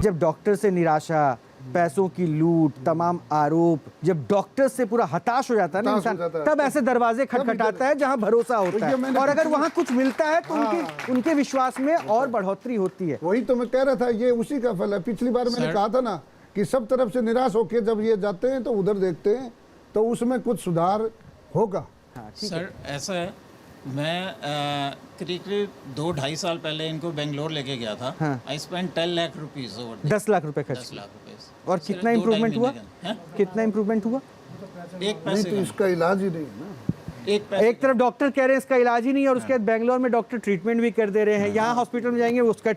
जब डॉक्टर से निराशा, पैसों की लूट, तमाम आरोप, जब डॉक्टर से पूरा हताश हो जाता है ना इंसान, तब ऐसे दरवाजे खटखटाता है जहां भरोसा होता है, और अगर वहां कुछ मिलता है तो उनके विश्वास में और बढ़ोतरी होती है। वही तो मैं कह रहा था, ये उसी का फल है। पिछली बार मैंने कहा था ना कि सब तरफ से निराश होकर जब ये जाते हैं तो उधर देखते हैं तो उसमें कुछ सुधार होगा। सर ऐसा है, मैं करीब 2-2.5 साल पहले इनको बेंगलोर लेके गया था। I spend 10 lakh rupees over 10 lakh रुपए खर्च। 10 लाख रुपए। और कितना इम्प्रूवमेंट हुआ? कितना इम्प्रूवमेंट हुआ? एक पैसे तो इसका इलाज ही नहीं है ना। एक तरफ डॉक्टर कह रहे हैं इसका इलाज ही नहीं है, और उसके बाद बेंगलोर में डॉक्टर ट्रीटमेंट भी कर दे रहे हैं, यहाँ हॉस्पिटल में जाएंगे उसका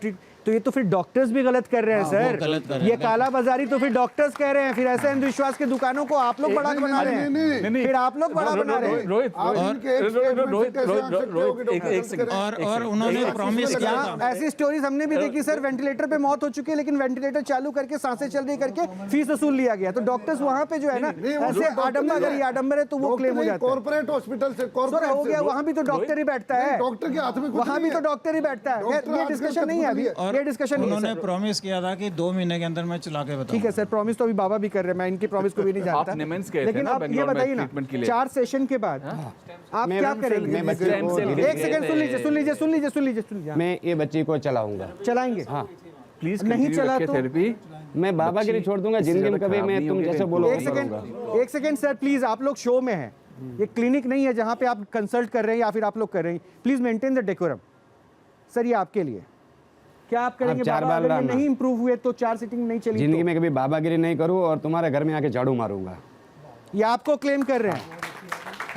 तो ये तो फिर डॉक्टर्स भी गलत कर रहे हैं सर। ये काला बाजारी तो फिर डॉक्टर्स कह रहे हैं, फिर ऐसे अंधविश्वास की दुकानों को आप लोग बड़ा बना रहे हैं, फिर आप लोग बड़ा बना रहे हैं। और उन्होंने प्रॉमिस किया था। ऐसी स्टोरीज हमने भी देखी सर, वेंटिलेटर पे मौत हो चुकी है लेकिन वेंटिलेटर चालू करके सांसें चल रही करके फीस वसूल लिया गया, तो डॉक्टर्स वहां पे जो है ना ऐसे आडंबर, अगर ये आडंबर है तो वो क्लेम हो जाता है। कॉर्पोरेट हॉस्पिटल से कॉर्पोरेट हो गया, वहां भी तो डॉक्टर ही बैठता है, डॉक्टर के हाथ में वहां भी तो डॉक्टर ही बैठता है। ये डिस्कशन नहीं है अभी, ये डिस्कशन नहीं है। उन्होंने प्रॉमिस किया था कि 2 महीने के अंदर मैं चला के बताऊंगा। ठीक है सर, प्रॉमिस तो अभी बाबा भी कर रहे हैं, मैं इनकी प्रॉमिस को भी नहीं जानता। लेकिन आप ये बताइए ना, 4 सेशन के बाद आप क्या करेंगे? एक सेकंड सुन लीजिए। मैं ये बच्ची को चलाऊंगा, चलाएंगे? हाँ प्लीज। नहीं चला तो मैं बाबा गिरी छोड़ दूंगा जिंदगी में कभी। मैं तुम जैसे बोलो। एक सेकंड सर प्लीज, आप लोग शो में हैं, ये क्लिनिक नहीं है जहाँ पे आप कंसल्ट कर रहे हैं या फिर आप लोग कर रहे हैं। Please maintain the decorum. Sir ये आपके लिए, क्या आप करेंगे? 4 बाबा बार अगर ये नहीं इंप्रूव हुए तो 4 सीटिंग नहीं चली, जिंदगी में कभी बाबागिरी नहीं करूँ और तुम्हारे घर में आके झाड़ू मारूंगा। ये आपको क्लेम कर रहे हैं।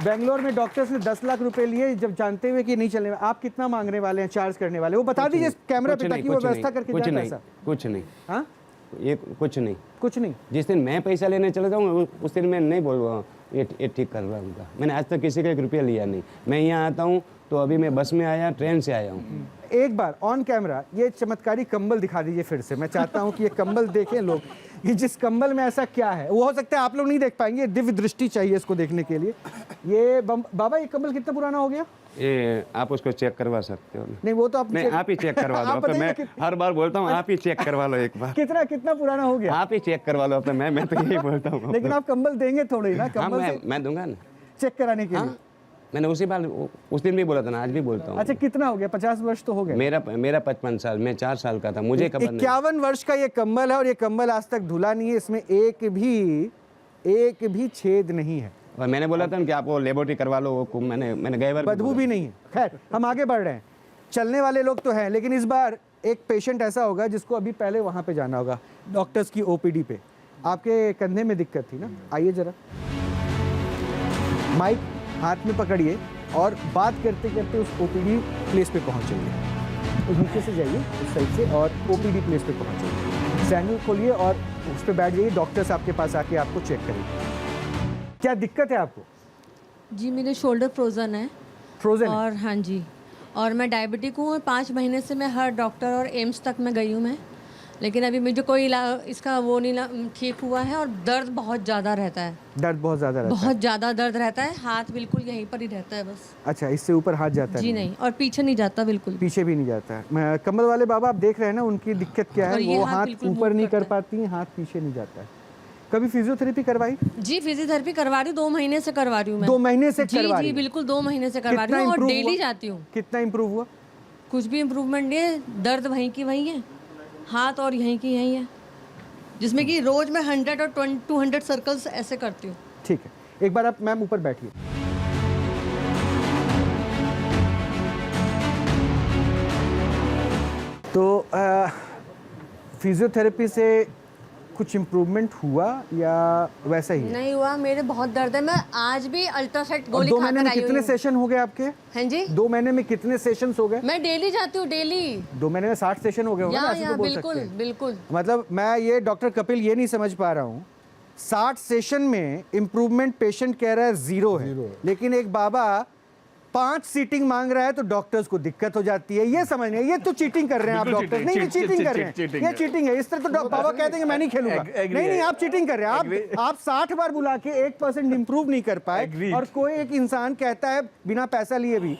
बेंगलोर में डॉक्टर्स ने 10 लाख रुपए लिए जब जानते हुए कि नहीं चलने। आप कितना मांगने वाले हैं, चार्ज करने वाले? वो बता दीजिए कैमरा पे ताकि वो व्यवस्था करके कुछ जाए नहीं, पैसा। कुछ नहीं, हाँ ये कुछ नहीं, कुछ नहीं। जिस दिन मैं पैसा लेने चला जाऊँ उस दिन मैं नहीं बोल रहा हूँ ये ठीक कर रहा हूँ। मैंने आज तक किसी का 1 रुपया लिया नहीं। मैं यहाँ आता हूँ तो अभी मैं बस में आया, ट्रेन से आया हूँ। एक बार ऑन कैमरा ये चमत्कारी कंबल दिखा दीजिए फिर से। मैं चाहता हूँ कि ये कंबल देखें लोग, कि जिस कंबल में ऐसा क्या है। वो हो सकता है आप लोग नहीं देख पाएंगे, दिव्य दृष्टि चाहिए इसको देखने के लिए। ये बाबा ये कंबल कितना पुराना हो गया? ये आप उसको चेक करवा सकते हो। नहीं वो तो आप नहीं, आप ही चेक करवा लो। तो मैं हर बार बोलता हूँ आप ही चेक करवा लो एक बार। कितना पुराना हो गया? आप ही चेक करवा लो। मैं तो यही बोलता हूँ। लेकिन आप कंबल देंगे थोड़े ही ना, कंबल मैं दूंगा ना चेक कराने के लिए। मैंने उस दिन भी बोला था ना, आज भी बोलता हूँ। अच्छा कितना हो गया? 50 वर्ष तो हो गए। मेरा 55 साल, मैं 4 साल का था, मुझे खबर नहीं। 51 वर्ष का ये कंबल है और ये कंबल आज तक धुला नहीं है, इसमें एक भी छेद नहीं है। और मैंने बोला था कि आप वो लेबोरेटरी करवा लो, वो मैंने गए बार बदबू भी नहीं है। खैर हम आगे बढ़ रहे हैं, चलने वाले लोग तो हैं, लेकिन इस बार एक पेशेंट ऐसा होगा जिसको अभी पहले वहाँ पे जाना होगा, डॉक्टर्स की ओपीडी पे। आपके कंधे में दिक्कत थी ना? आइए जरा, माइक हाथ में पकड़िए और बात करते करते उस ओपीडी प्लेस पे पहुँचेंगे। उस नीचे से जाइए उस साइड से और ओपीडी प्लेस पे पहुँचेंगे। सैंडल खोलिए और उस पर बैठ जाइए। डॉक्टर्स आपके पास आके आपको चेक करेंगे। क्या दिक्कत है आपको? जी मेरे शोल्डर फ्रोज़न है। फ्रोजन और हाँ जी, और मैं डायबिटिक हूँ और 5 महीने से मैं हर डॉक्टर और एम्स तक मैं गई हूँ मैं, लेकिन अभी मुझे कोई इसका वो नहीं ठीक हुआ है। और दर्द बहुत ज़्यादा रहता है। दर्द बहुत ज़्यादा रहता है? बहुत ज़्यादा दर्द रहता है। हाथ बिल्कुल यहीं पर ही रहता है बस। अच्छा, इससे ऊपर हाथ जाता है? जी नहीं, और पीछे नहीं जाता बिल्कुल। पीछे भी नहीं जाता है। कमल वाले बाबा आप देख रहे हैं ना, उनकी दिक्कत क्या है? वो हाथ ऊपर नहीं कर पाती हैं, हाथ पीछे नहीं जाता है। कभी फिजियोथेरेपी करवाई? जी फिजियोथेरेपी करवा रही हूँ, 2 महीने से करवा रही हूँ मैं। 2 महीने से जी करवा रही जी हूँ? बिल्कुल 2 महीने से करवा रही हूँ और डेली जाती हूँ। कितना इम्प्रूव हुआ? कुछ भी इम्प्रूवमेंट नहीं है। दर्द वहीं की वहीं है, हाथ और यहीं की यहीं है, जिसमें कि रोज मैं 100 और 200 सर्कल्स ऐसे करती हूँ। ठीक है, एक बार आप मैम ऊपर बैठिए। तो फिजियोथेरेपी से कुछ इम्प्रूवमेंट हुआ या वैसा ही? नहीं हुआ, मेरे बहुत दर्द है। मैं आज भी अल्ट्रासेट गोली खाकर आई हूँ। 2 महीने में कितने सेशन हो गए आपके? हाँ जी, 2 महीने में कितने सेशंस हो गए? मैं डेली जाती हूँ, डेली। 2 महीने में 60 सेशन हो गए होंगे ना, ऐसे तो बोल सकते बिल्कुल हैं। बिल्कुल। मतलब मैं ये डॉक्टर कपिल ये नहीं समझ पा रहा हूँ, 60 सेशन में इम्प्रूवमेंट पेशेंट कह रहा है 0 है, लेकिन एक बाबा 5 सीटिंग मांग रहा है तो डॉक्टर्स को दिक्कत हो जाती है। ये समझ नहीं, ये तो चीटिंग कर रहे हैं आप डॉक्टर्स। नहीं चीटिंग कर रहे हैं, ये चीटिंग है। इस तरह तो बाबा कहते हैं मैं नहीं खेलूंगा। नहीं आप चीटिंग कर रहे हैं। आप 60 बार बुला के 1% इंप्रूव नहीं कर पाए और कोई एक इंसान कहता है बिना पैसा लिए भी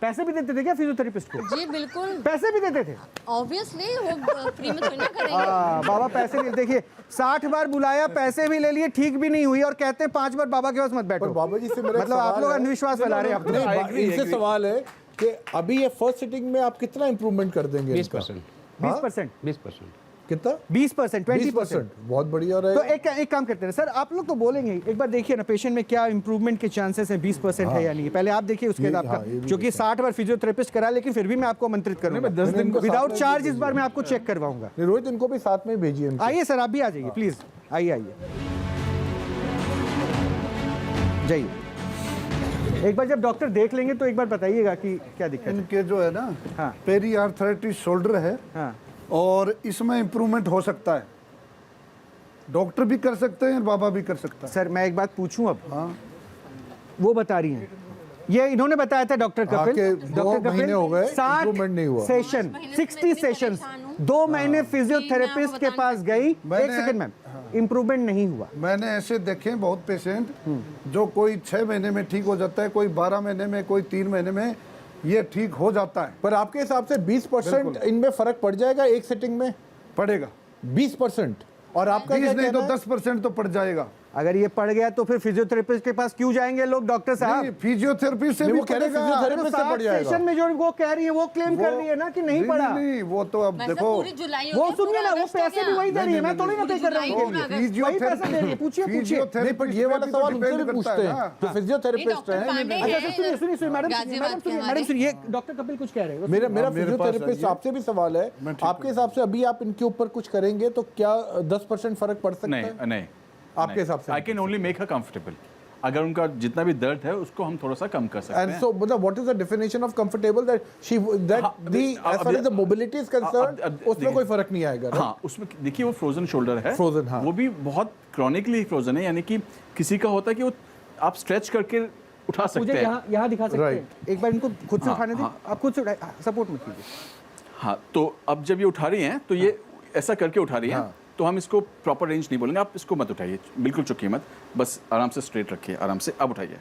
पैसे भी देते थे क्या फिजियोथेरेपिस्ट को? जी बिल्कुल, पैसे भी देते थे? ऑब्वियसली वो फ्री में थोड़ी ना करेंगे। बाबा पैसे नहीं, देखिए 60 बार बुलाया, पैसे भी ले लिए, ठीक भी नहीं हुई और कहते हैं 5 बार बाबा के पास मत बैठो। पर बाबा जी से मेरा मतलब आप लोग अंधविश्वास फैला रहे हैं अपने। नहीं, इनसे सवाल है कि अभी ये फर्स्ट सिटिंग में आप कितना इंप्रूवमेंट कर देंगे? 20%। 20%? 20%। कितना? 20%, 20%। 20%, बहुत बढ़िया तो रहेगा। एक काम करते हैं सर, आप लोग तो बोलेंगे ही, एक बार देखिए ना पेशेंट में क्या इंप्रूवमेंट के चांसेस है, 20% है या नहीं, पहले आप देखिए, उसके बाद आपका, ये भी क्योंकि 60 बार फिजियोथेरेपिस्ट करा, लेकिन फिर भी मैं आपको आमंत्रित करूंगा, 10 दिन को विदाउट साथ में चार्ज इस बार मैं आपको चेक करवाऊंगा। रोहित, इनको भी साथ में भेजिए इनसे। आइए सर, आप भी आ जाइए प्लीज, आइए जाइए। एक बार जब डॉक्टर देख लेंगे तो एक बार बताइएगा कि क्या दिक्कत है। इनके जो है ना, हाँ। पेरी आर्थराइटिस शोल्डर है, हाँ, और इसमें इम्प्रूवमेंट हो सकता है। डॉक्टर भी कर सकते हैं, बाबा भी कर सकता है। सर मैं एक बात पूछूं अब? हाँ। वो बता रही हैं, ये इन्होंने बताया था डॉक्टर कपिल, के 2 महीने हो गए, 60 improvement नहीं हुआ। सेशन, 60 सेशंस, 2 महीने फिजियोथेरेपिस्ट के पास गई, एक सेकंड मैम, इम्प्रूवमेंट नहीं हुआ। मैंने ऐसे देखे हैं बहुत पेशेंट, जो कोई 6 महीने में ठीक हो जाता है, कोई 12 महीने में, कोई 3 महीने में, ये ठीक हो जाता है। पर आपके हिसाब से 20% इनमें फर्क पड़ जाएगा एक सिटिंग में? पड़ेगा 20%। और आपका 20 क्या नहीं तो कहना है? 10% तो पड़ जाएगा। अगर ये पड़ गया तो फिर फिजियोथेरेपिस्ट के पास क्यों जाएंगे लोग डॉक्टर साहब? फिजियोथेरेपी से नहीं, भी वो कह रहे पड़ेगा। फिजियोथेरेपी से पड़ जाएगा। सेशन में जो वो कह रही है, वो क्लेम कर रही है ना कि नहीं पड़ा। नहीं, वो तो अब वैसे देखो, पूरी जुलाई हो वो गया, सुनिए पूरा ना, वो अगस्त हो पैसे भी गया। वही दे रही है, मैं थोड़ी ना पे कर रहा हूँ। जुलाई वही पैसे दे रही है, पूछिए पूछिए। नहीं, पर ये वाला सवाल उनसे भी पूछते हैं जो फिजियोथेरेपिस्ट डॉक्टर हैं। पांडे अच्छा हैं, सुनिए सुनिए सुनिए मैडम, गाजियाबाद के मैडम हमारे। सुनिए, डॉक्टर कपिल कुछ कह रहे हैं। मेरा मेरे पास फिजियोथेरेपिस्ट आइए। आपसे भी सवाल है, आपके हिसाब से अभी आप इनके ऊपर कुछ करेंगे तो क्या 10% फर्क पड़ सकता है? नहीं, आपके हिसाब से? I can only make her comfortable. अगर उनका जितना भी दर्द है उसको हम थोड़ा सा कम कर सकते And हैं। so, मतलब what is the definition of comfortable that हाँ, as far as the mobility is concerned, उसमें देखिए, कोई फर्क नहीं आएगा? right? हाँ, उसमें देखिए वो फ्रोजन शोल्डर है, Frozen, हाँ। वो भी बहुत क्रॉनिकली फ्रोजन है, यानी कि किसी का होता है कि वो आप स्ट्रेच करके उठा मुझे सकते हैं। यहाँ दिखा सकते हैं, Right. एक बार इनको खुद से हाँ, उठाने दें, हाँ। आप खुद से सपोर्ट मत कीजिए। हाँ, तो अब जब ये उठा रही हैं तो ये ऐसा करके उठा रही हैं, हाँ। तो हम इसको प्रॉपर रेंज नहीं बोलेंगे, आप इसको मत उठाइए, बिल्कुल चुकिए मत, बस आराम से स्ट्रेट रखिए, आराम से अब उठाइए,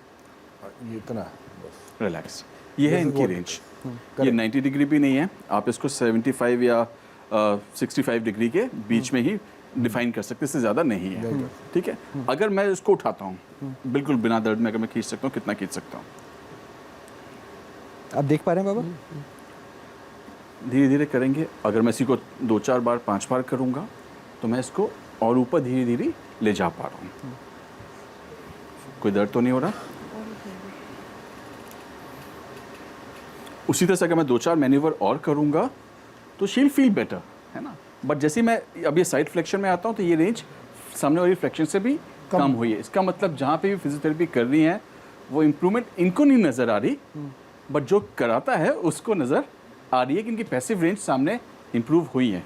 ये इतना रिलैक्स। ये है This is इनकी what- रेंज, ये 90 डिग्री भी नहीं है, आप इसको 75 या 65 डिग्री के बीच में ही डिफाइन कर सकते हैं, इससे ज़्यादा नहीं है, ठीक है। अगर मैं इसको उठाता हूँ बिल्कुल बिना दर्द में, अगर मैं खींच सकता हूँ, कितना खींच सकता हूँ, आप देख पा रहे हैं बाबा? धीरे धीरे करेंगे। अगर मैं इसी को 2-4 बार 5 बार करूँगा तो मैं इसको और ऊपर धीरे धीरे ले जा पा रहा हूँ। कोई दर्द तो नहीं हो रहा। उसी तरह से अगर मैं 2-4 मैन्यूवर और करूँगा तो शील फील बेटर, है ना। बट जैसे मैं अब ये साइड फ्लेक्शन में आता हूँ तो ये रेंज सामने वाली फ्लेक्शन से भी कम हुई है। इसका मतलब जहाँ पे भी फिजियोथेरेपी कर रही हैं वो इम्प्रूवमेंट इनको नहीं नज़र आ रही, बट जो कराता है उसको नज़र आ रही है कि इनकी पैसिव रेंज सामने इम्प्रूव हुई है।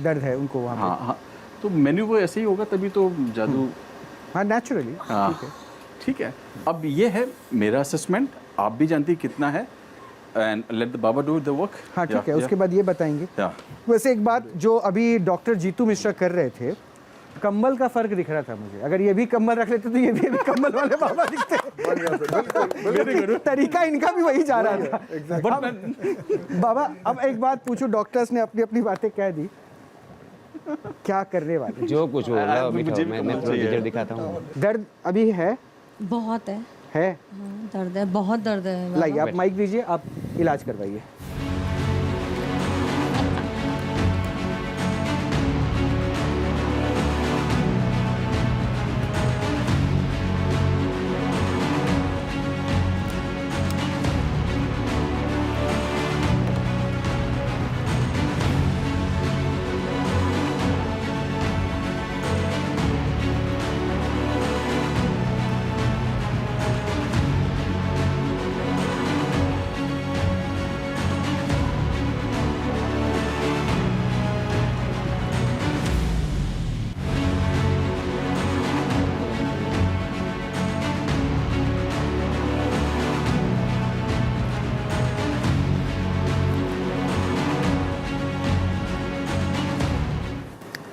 दर्द है उनको वहाँ पे। हाँ हाँ, तो मेन्यू वो ऐसे ही होगा तभी तो जादू। हाँ नेचुरली। हाँ ठीक है। अब ये है मेरा असेसमेंट, आप भी जानती हैं कितना है, and let the Baba do the work. हाँ ठीक है, उसके बाद ये बताएंगे। या वैसे एक बात जो अभी डॉक्टर जीतू मिश्रा कर रहे थे, कम्बल का फर्क दिख रहा था मुझे। अगर ये भी कम्बल रख लेते तो ये भी कम्बल वाले बाबा दिखते। तरीका इनका भी वही जा रहा था। बाबा अब एक बात पूछूं, डॉक्टर्स ने अपनी अपनी बातें कह दी, क्या करने वाले? जो कुछ होगा अभी मुझे तो भी मैं तो प्रोसीजर चाहिए। दिखाता हूँ। दर्द अभी है? बहुत है, है। हाँ, दर्द है, बहुत दर्द है बाबा। लाइए आप माइक दीजिए, आप इलाज करवाइए।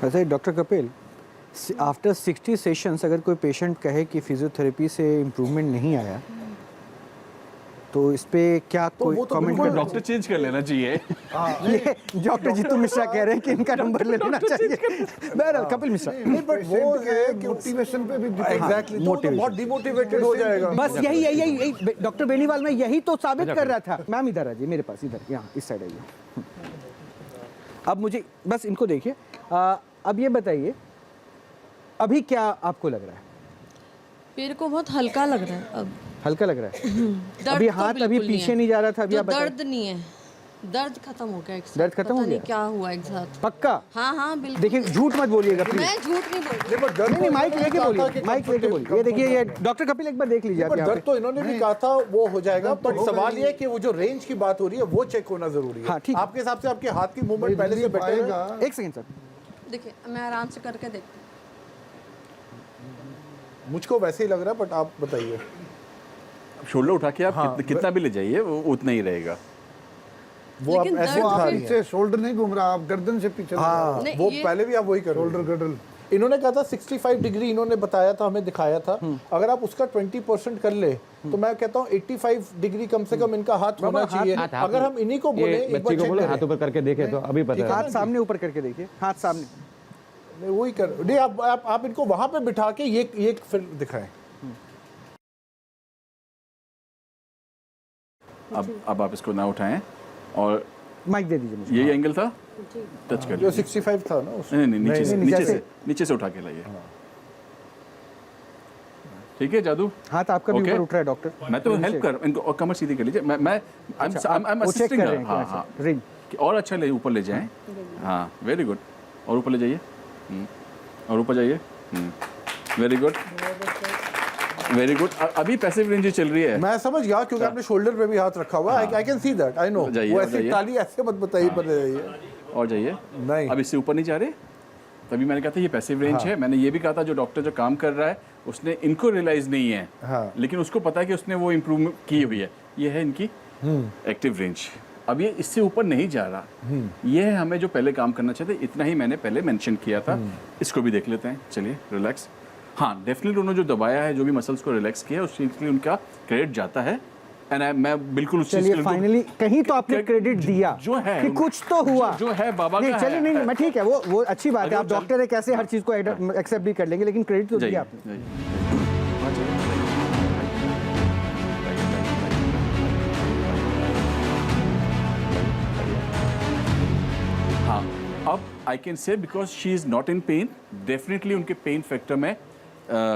वैसे डॉक्टर कपिल, आफ्टर 60 सेशंस अगर कोई पेशेंट कहे कि फिजियोथेरेपी से इम्प्रूवमेंट नहीं आया तो इस पे क्या कोई वो तो कमेंट बिल्कुल डॉक्टर चेंज कर लेना चाहिए। ये डॉक्टर जीतू मिश्रा कह रहे हैं कि इनका नंबर ले लेना चाहिए। बहरहाल कपिल मिश्रा, नहीं बट वो है कि मोटिवेशन पे भी एग्जैक्टली तो motivation। बहुत डिमोटिवेटेड हो जाएगा। बस यही डॉक्टर बेनीवाल में यही तो साबित कर रहा था। मैम इधर आ जाइए मेरे पास, इधर यहाँ इस साइड आइए। अब मुझे बस इनको देखिए, अब ये बताइए अभी क्या आपको लग रहा है? पैर को बहुत हल्का लग रहा है अब। हल्का लग रहा है? दर्द अभी तो हाथ अभी बिल्कुल पीछे नहीं जा रहा था, अभी तो आप बताइए। दर्द नहीं है, दर्द खत्म हो गया एक साथ। दर्द खत्म हो पता नहीं गया? क्या हुआ एक साथ। पक्का? हाँ बिल्कुल। देखिए झूठ मत बोलिएगा प्लीज। मैं झूठ नहीं बोल रही। नहीं माइक लेके बोलिए, माइक लेके बोलिए। ये देखिए ये डॉक्टर कपिल एक बार देख लीजिए आप बट यहाँ दर्द पे। तो इन्होंने भी कहा था वो हो जाएगा, बट सवाल ये है कि वो जो रेंज की बात हो रही है वो चेक होना जरूरी है। हाँ, ठीक है। आपके हिसाब से आपके हाथ की मूवमेंट पहले से बेटर है? आएगा। एक सेकंड सर, देखिए मैं आराम से करके देखती हूँ। मुझको वैसे ही लग रहा है, बट आप बताइए। शोल्डर उठा के आप कितना भी ले जाइए वो उतना ही रहेगा। वो आप लेकिन ऐसे दर्द उठा फिर- रही हैं। पीछे शोल्डर नहीं घूम रहा, आप गर्दन से पीछे हाँ नहीं, वो ये- पहले भी आप वही कर शोल्डर गडल। इन्होंने कहा था 65 डिग्री, इन्होंने बताया था, हमें दिखाया था। अगर आप उसका 20% कर ले तो मैं कहता हूँ 85 डिग्री कम से कम इनका हाथ होना चाहिए। हाथ- अगर हम इन्हीं को बोले ये एक बार बच्ची को check बोलो करें। हाथ ऊपर करके देखे तो अभी पता है। हाथ सामने ऊपर करके देखिए, हाथ सामने। नहीं, वही कर नहीं, आप इनको वहां पे बिठा के ये फिर दिखाएं। अब आप इसको ना उठाएं और माइक दे दीजिए मुझे। यही एंगल था, टच कर जो लीजिए। 65 था ना उसमें। नहीं नीचे से नहीं, नीचे जैसे- से नीचे से उठा के लाइए। ठीक है जादू, हाथ आपका भी Okay. ऊपर उठ रहा है डॉक्टर। मैं तो हेल्प कर इनको और कमर सीधी कर लीजिए। मैं आई एम वो चेक असिस्टिंग कर रहे हैं हाँ क्या? हाँ रिंग। कि और अच्छा ले ऊपर ले जाएं। हाँ वेरी गुड, और ऊपर ले जाइए। और ऊपर जाइए। Very good very good. अभी पैसिव रेंज चल रही है। मैं समझ गया क्योंकि आपने शोल्डर पे भी हाथ रखा हुआ है। I can see that, I know. जाइए, वो ऐसी जाइए। ताली ऐसे मत बताइए, बने रहिए। और जाइए। नहीं। अब इससे ऊपर नहीं जा रहे। तभी मैंने कहा था ये पैसिव रेंज है। मैंने ये भी कहा था जो डॉक्टर जो काम कर रहा है उसने इनको रियलाइज नहीं है, हाँ। लेकिन उसको पता है कि उसने वो इम्प्रूवमेंट की हुई है। ये है इनकी एक्टिव रेंज। अब ये इससे ऊपर नहीं जा रहा। ये है हमें जो पहले काम करना चाहिए था। इतना ही मैंने पहले मेंशन किया था। इसको भी देख लेते हैं, चलिए रिलैक्स। हाँ डेफिनेटली उन्होंने जो दबाया है, जो भी मसल्स को रिलैक्स किया है, उस चीज़ के लिए उनका क्रेडिट जाता है। एंड मैं बिल्कुल उस चीज़ के चलिए लिए फाइनली कहीं तो आपने क्रेडिट दिया जो है कि कुछ तो हुआ। जो है बाबा नहीं का चलिए है। नहीं मैं ठीक है, वो अच्छी बात है। आप चल- डॉक्टर है, कैसे हर चीज को एक्सेप्ट भी कर लेंगे, लेकिन क्रेडिट तो जाइए, दिया आपने। जाइए। हाँ अब I can say because she is not in pen, definitely उनके पेन फैक्टर में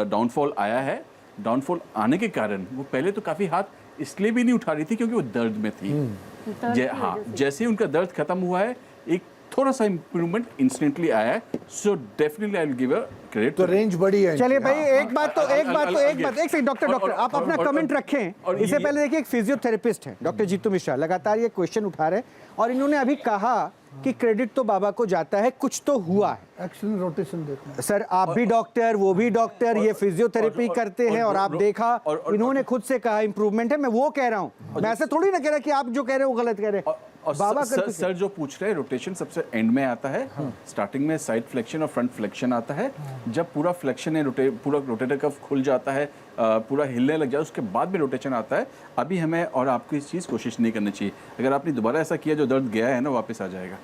डाउनफॉल आया है। डाउनफॉल आने के कारण वो पहले तो काफ़ी हाथ इसलिए भी नहीं उठा रही थी क्योंकि वो दर्द में थी। हाँ जैसे ही उनका दर्द खत्म हुआ है, एक थोड़ा सा इम्प्रूवमेंट इंस्टेंटली आया है। So definitely I will give a credit. तो रेंज बड़ी है। चलिए भाई एक बात एक सेकंड डॉक्टर और- आप अपना और- कमेंट और- रखें। और इससे ये- पहले देखिए एक फिजियोथेरेपिस्ट हैं डॉक्टर जीतू मिश्रा, लगातार ये क्वेश्चन उठा रहे हैं और इन्होंने अभी कहा कि क्रेडिट तो बाबा को जाता है, कुछ तो हुआ है। एक्शन रोटेशन देखना। सर आप भी डॉक्टर, वो भी डॉक्टर, ये फिजियोथेरेपी करते हैं और आप देखा इन्होंने खुद से कहा इंप्रूवमेंट है। मैं वो कह रहा हूँ, मैं ऐसे थोड़ी ना कह रहा कि आप जो कह रहे हो वो गलत कह रहे हैं। और बाबा सर जो पूछ रहे हैं, रोटेशन सबसे एंड में आता है। स्टार्टिंग में साइड फ्लेक्शन और फ्रंट फ्लेक्शन आता है। जब पूरा फ्लेक्शन है, पूरा रोटेटर कफ खुल जाता है, पूरा हिलने लग जाए, उसके बाद में रोटेशन आता है। अभी हमें और आपको इस चीज़ कोशिश नहीं करनी चाहिए। अगर आपने दोबारा ऐसा किया, जो दर्द गया है ना वापस आ जाएगा।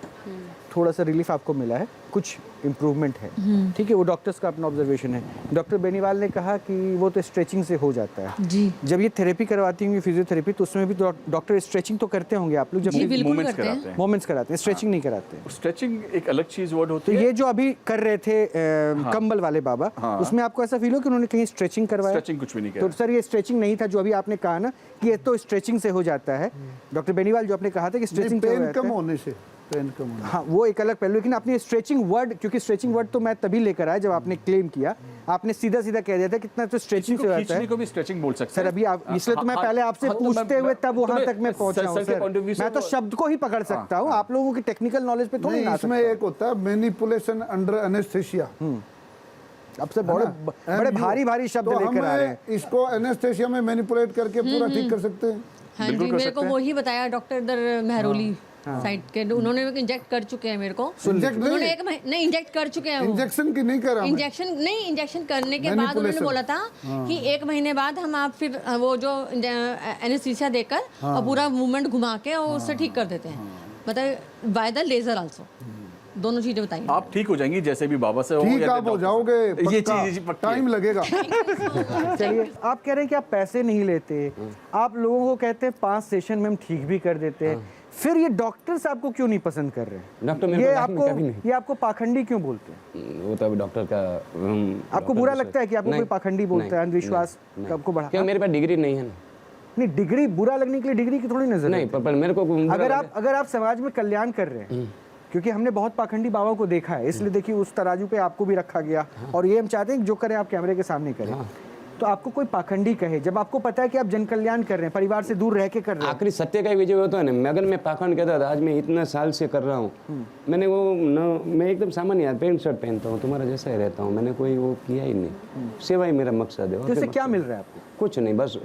थोड़ा सा रिलीफ आपको मिला है, कुछ इम्प्रूवमेंट है, ठीक है। वो डॉक्टर्स का अपना ऑब्जर्वेशन है। डॉक्टर बेनीवाल ने कहा कि वो तो स्ट्रेचिंग से हो जाता है। जी जब ये थेरेपी करवाती होंगी फिजियोथेरेपी, तो उसमें भी तो डॉक्टर स्ट्रेचिंग तो करते होंगे आप लोग? जब जी बिल्कुल मूवमेंट्स करते हैं। कराते हैं। मोमेंट्स कराते हैं, स्ट्रेचिंग नहीं कराते हैं। स्ट्रेचिंग एक अलग चीज़ वर्ड तो होती है। ये जो अभी कर रहे थे कंबल वाले बाबा, उसमें आपको ऐसा फील हो कि उन्होंने कहीं स्ट्रेचिंग करवाया? स्ट्रेचिंग कुछ भी नहीं तो किया। सर ये स्ट्रेचिंग नहीं था जो अभी आपने कहा ना कि ये तो स्ट्रेचिंग से हो जाता है। डॉक्टर बेनीवाल जो आपने कहा था कि स्ट्रेचिंग पेन कम होने से, पेन कम होने हाँ वो एक अलग पहलू, लेकिन आपने स्ट्रेचिंग वर्ड, क्योंकि स्ट्रेचिंग वर्ड तो मैं तभी लेकर आया जब आपने क्लेम किया। आपने सीधा सीधा कह दिया था कितना तो स्ट्रेचिंग से होता खींचने है। को भी स्ट्रेचिंग बोल सकते सर हैं। अभी आप, इसलिए तो मैं पहले आपसे पूछते हुए तब वहां तक मैं पहुंचा हूं सर। मैं तो शब्द को ही पकड़ सकता हूं, आप लोगों की टेक्निकल नॉलेज पे थोड़ी नहीं, ना इसमें एक होता है मैनिपुलेशन अंडर एनेस्थेसिया। अब से बड़े भारी भारी शब्द तो लेकर आ रहे हैं। हम इसको एनेस्थेसिया में मैनिपुलेट करके पूरा ठीक कर सकते हैं। हाँ बिल्कुल जी कर मेरे सकते को हैं। वही बताया डॉक्टर इधर महरोली। साइड के उन्होंने इंजेक्ट कर चुके हैं मेरे को। इंजेक्ट उन्होंने नहीं, एक महीने नहीं इंजेक्ट कर चुके हैं वो। इंजेक्शन की नहीं करा मैं। इंजेक्शन करने के बाद उन्होंने बोला था कि 1 महीने बाद हम आप फिर वो जो एनेस्थीसिया देकर और पूरा मूवमेंट घुमा के और उससे ठीक कर देते हैं, मतलब बाय द लेजर आल्सो। दोनों चीजें बताइए। आप ठीक हो जाएंगी जैसे भी बाबा से हो ठीक या आप हो डॉक्टर से। जाओगे, ये पक्का। चीज पक्की है। टाइम लगेगा। चलिए, आप कह रहे हैं कि आप पैसे नहीं लेते, आप लोगों को कहते हैं 5 सेशन में हम ठीक भी कर देते हैं, फिर ये डॉक्टर्स आपको क्यों नहीं पसंद कर रहे हैं? डॉक्टर मेरे ये को लाइफ में आपको कभी नहीं। ये आपको पाखंडी क्यों बोलते हैं? वो तो अभी डॉक्टर का आपको बुरा लगता है कि आपको कोई पाखंडी बोलता है, अंधविश्वास आपको बढ़ा? क्यों? मेरे पास डिग्री नहीं है ना। नहीं, डिग्री बुरा लगने के लिए डिग्री की थोड़ी नजर नहीं, पर मेरे को अगर आप समाज में कल्याण कर रहे हैं, क्योंकि हमने बहुत पाखंडी बाबाओं को देखा है, इसलिए देखिए उस तराजू पे आपको भी रखा गया, और ये हम चाहते हैं कि जो करें आप कैमरे के सामने करें। तो आपको कोई पाखंडी कहे, जब आपको पता है कि आप जन कल्याण कर रहे हैं, परिवार से दूर रह के कर रहे हैं, आखिरी सत्य का विजय होता है ना। अगर मैं पाखंड कहता था, आज मैं इतना साल से कर रहा हूँ, मैंने वो न, मैं एकदम सामान्य यार पैंट शर्ट पहनता हूँ, तुम्हारा जैसा ही रहता हूँ, मैंने कोई वो किया ही नहीं। सेवा ही मेरा मकसद है। तो इससे क्या मिल रहा है आपको? कुछ नहीं, बस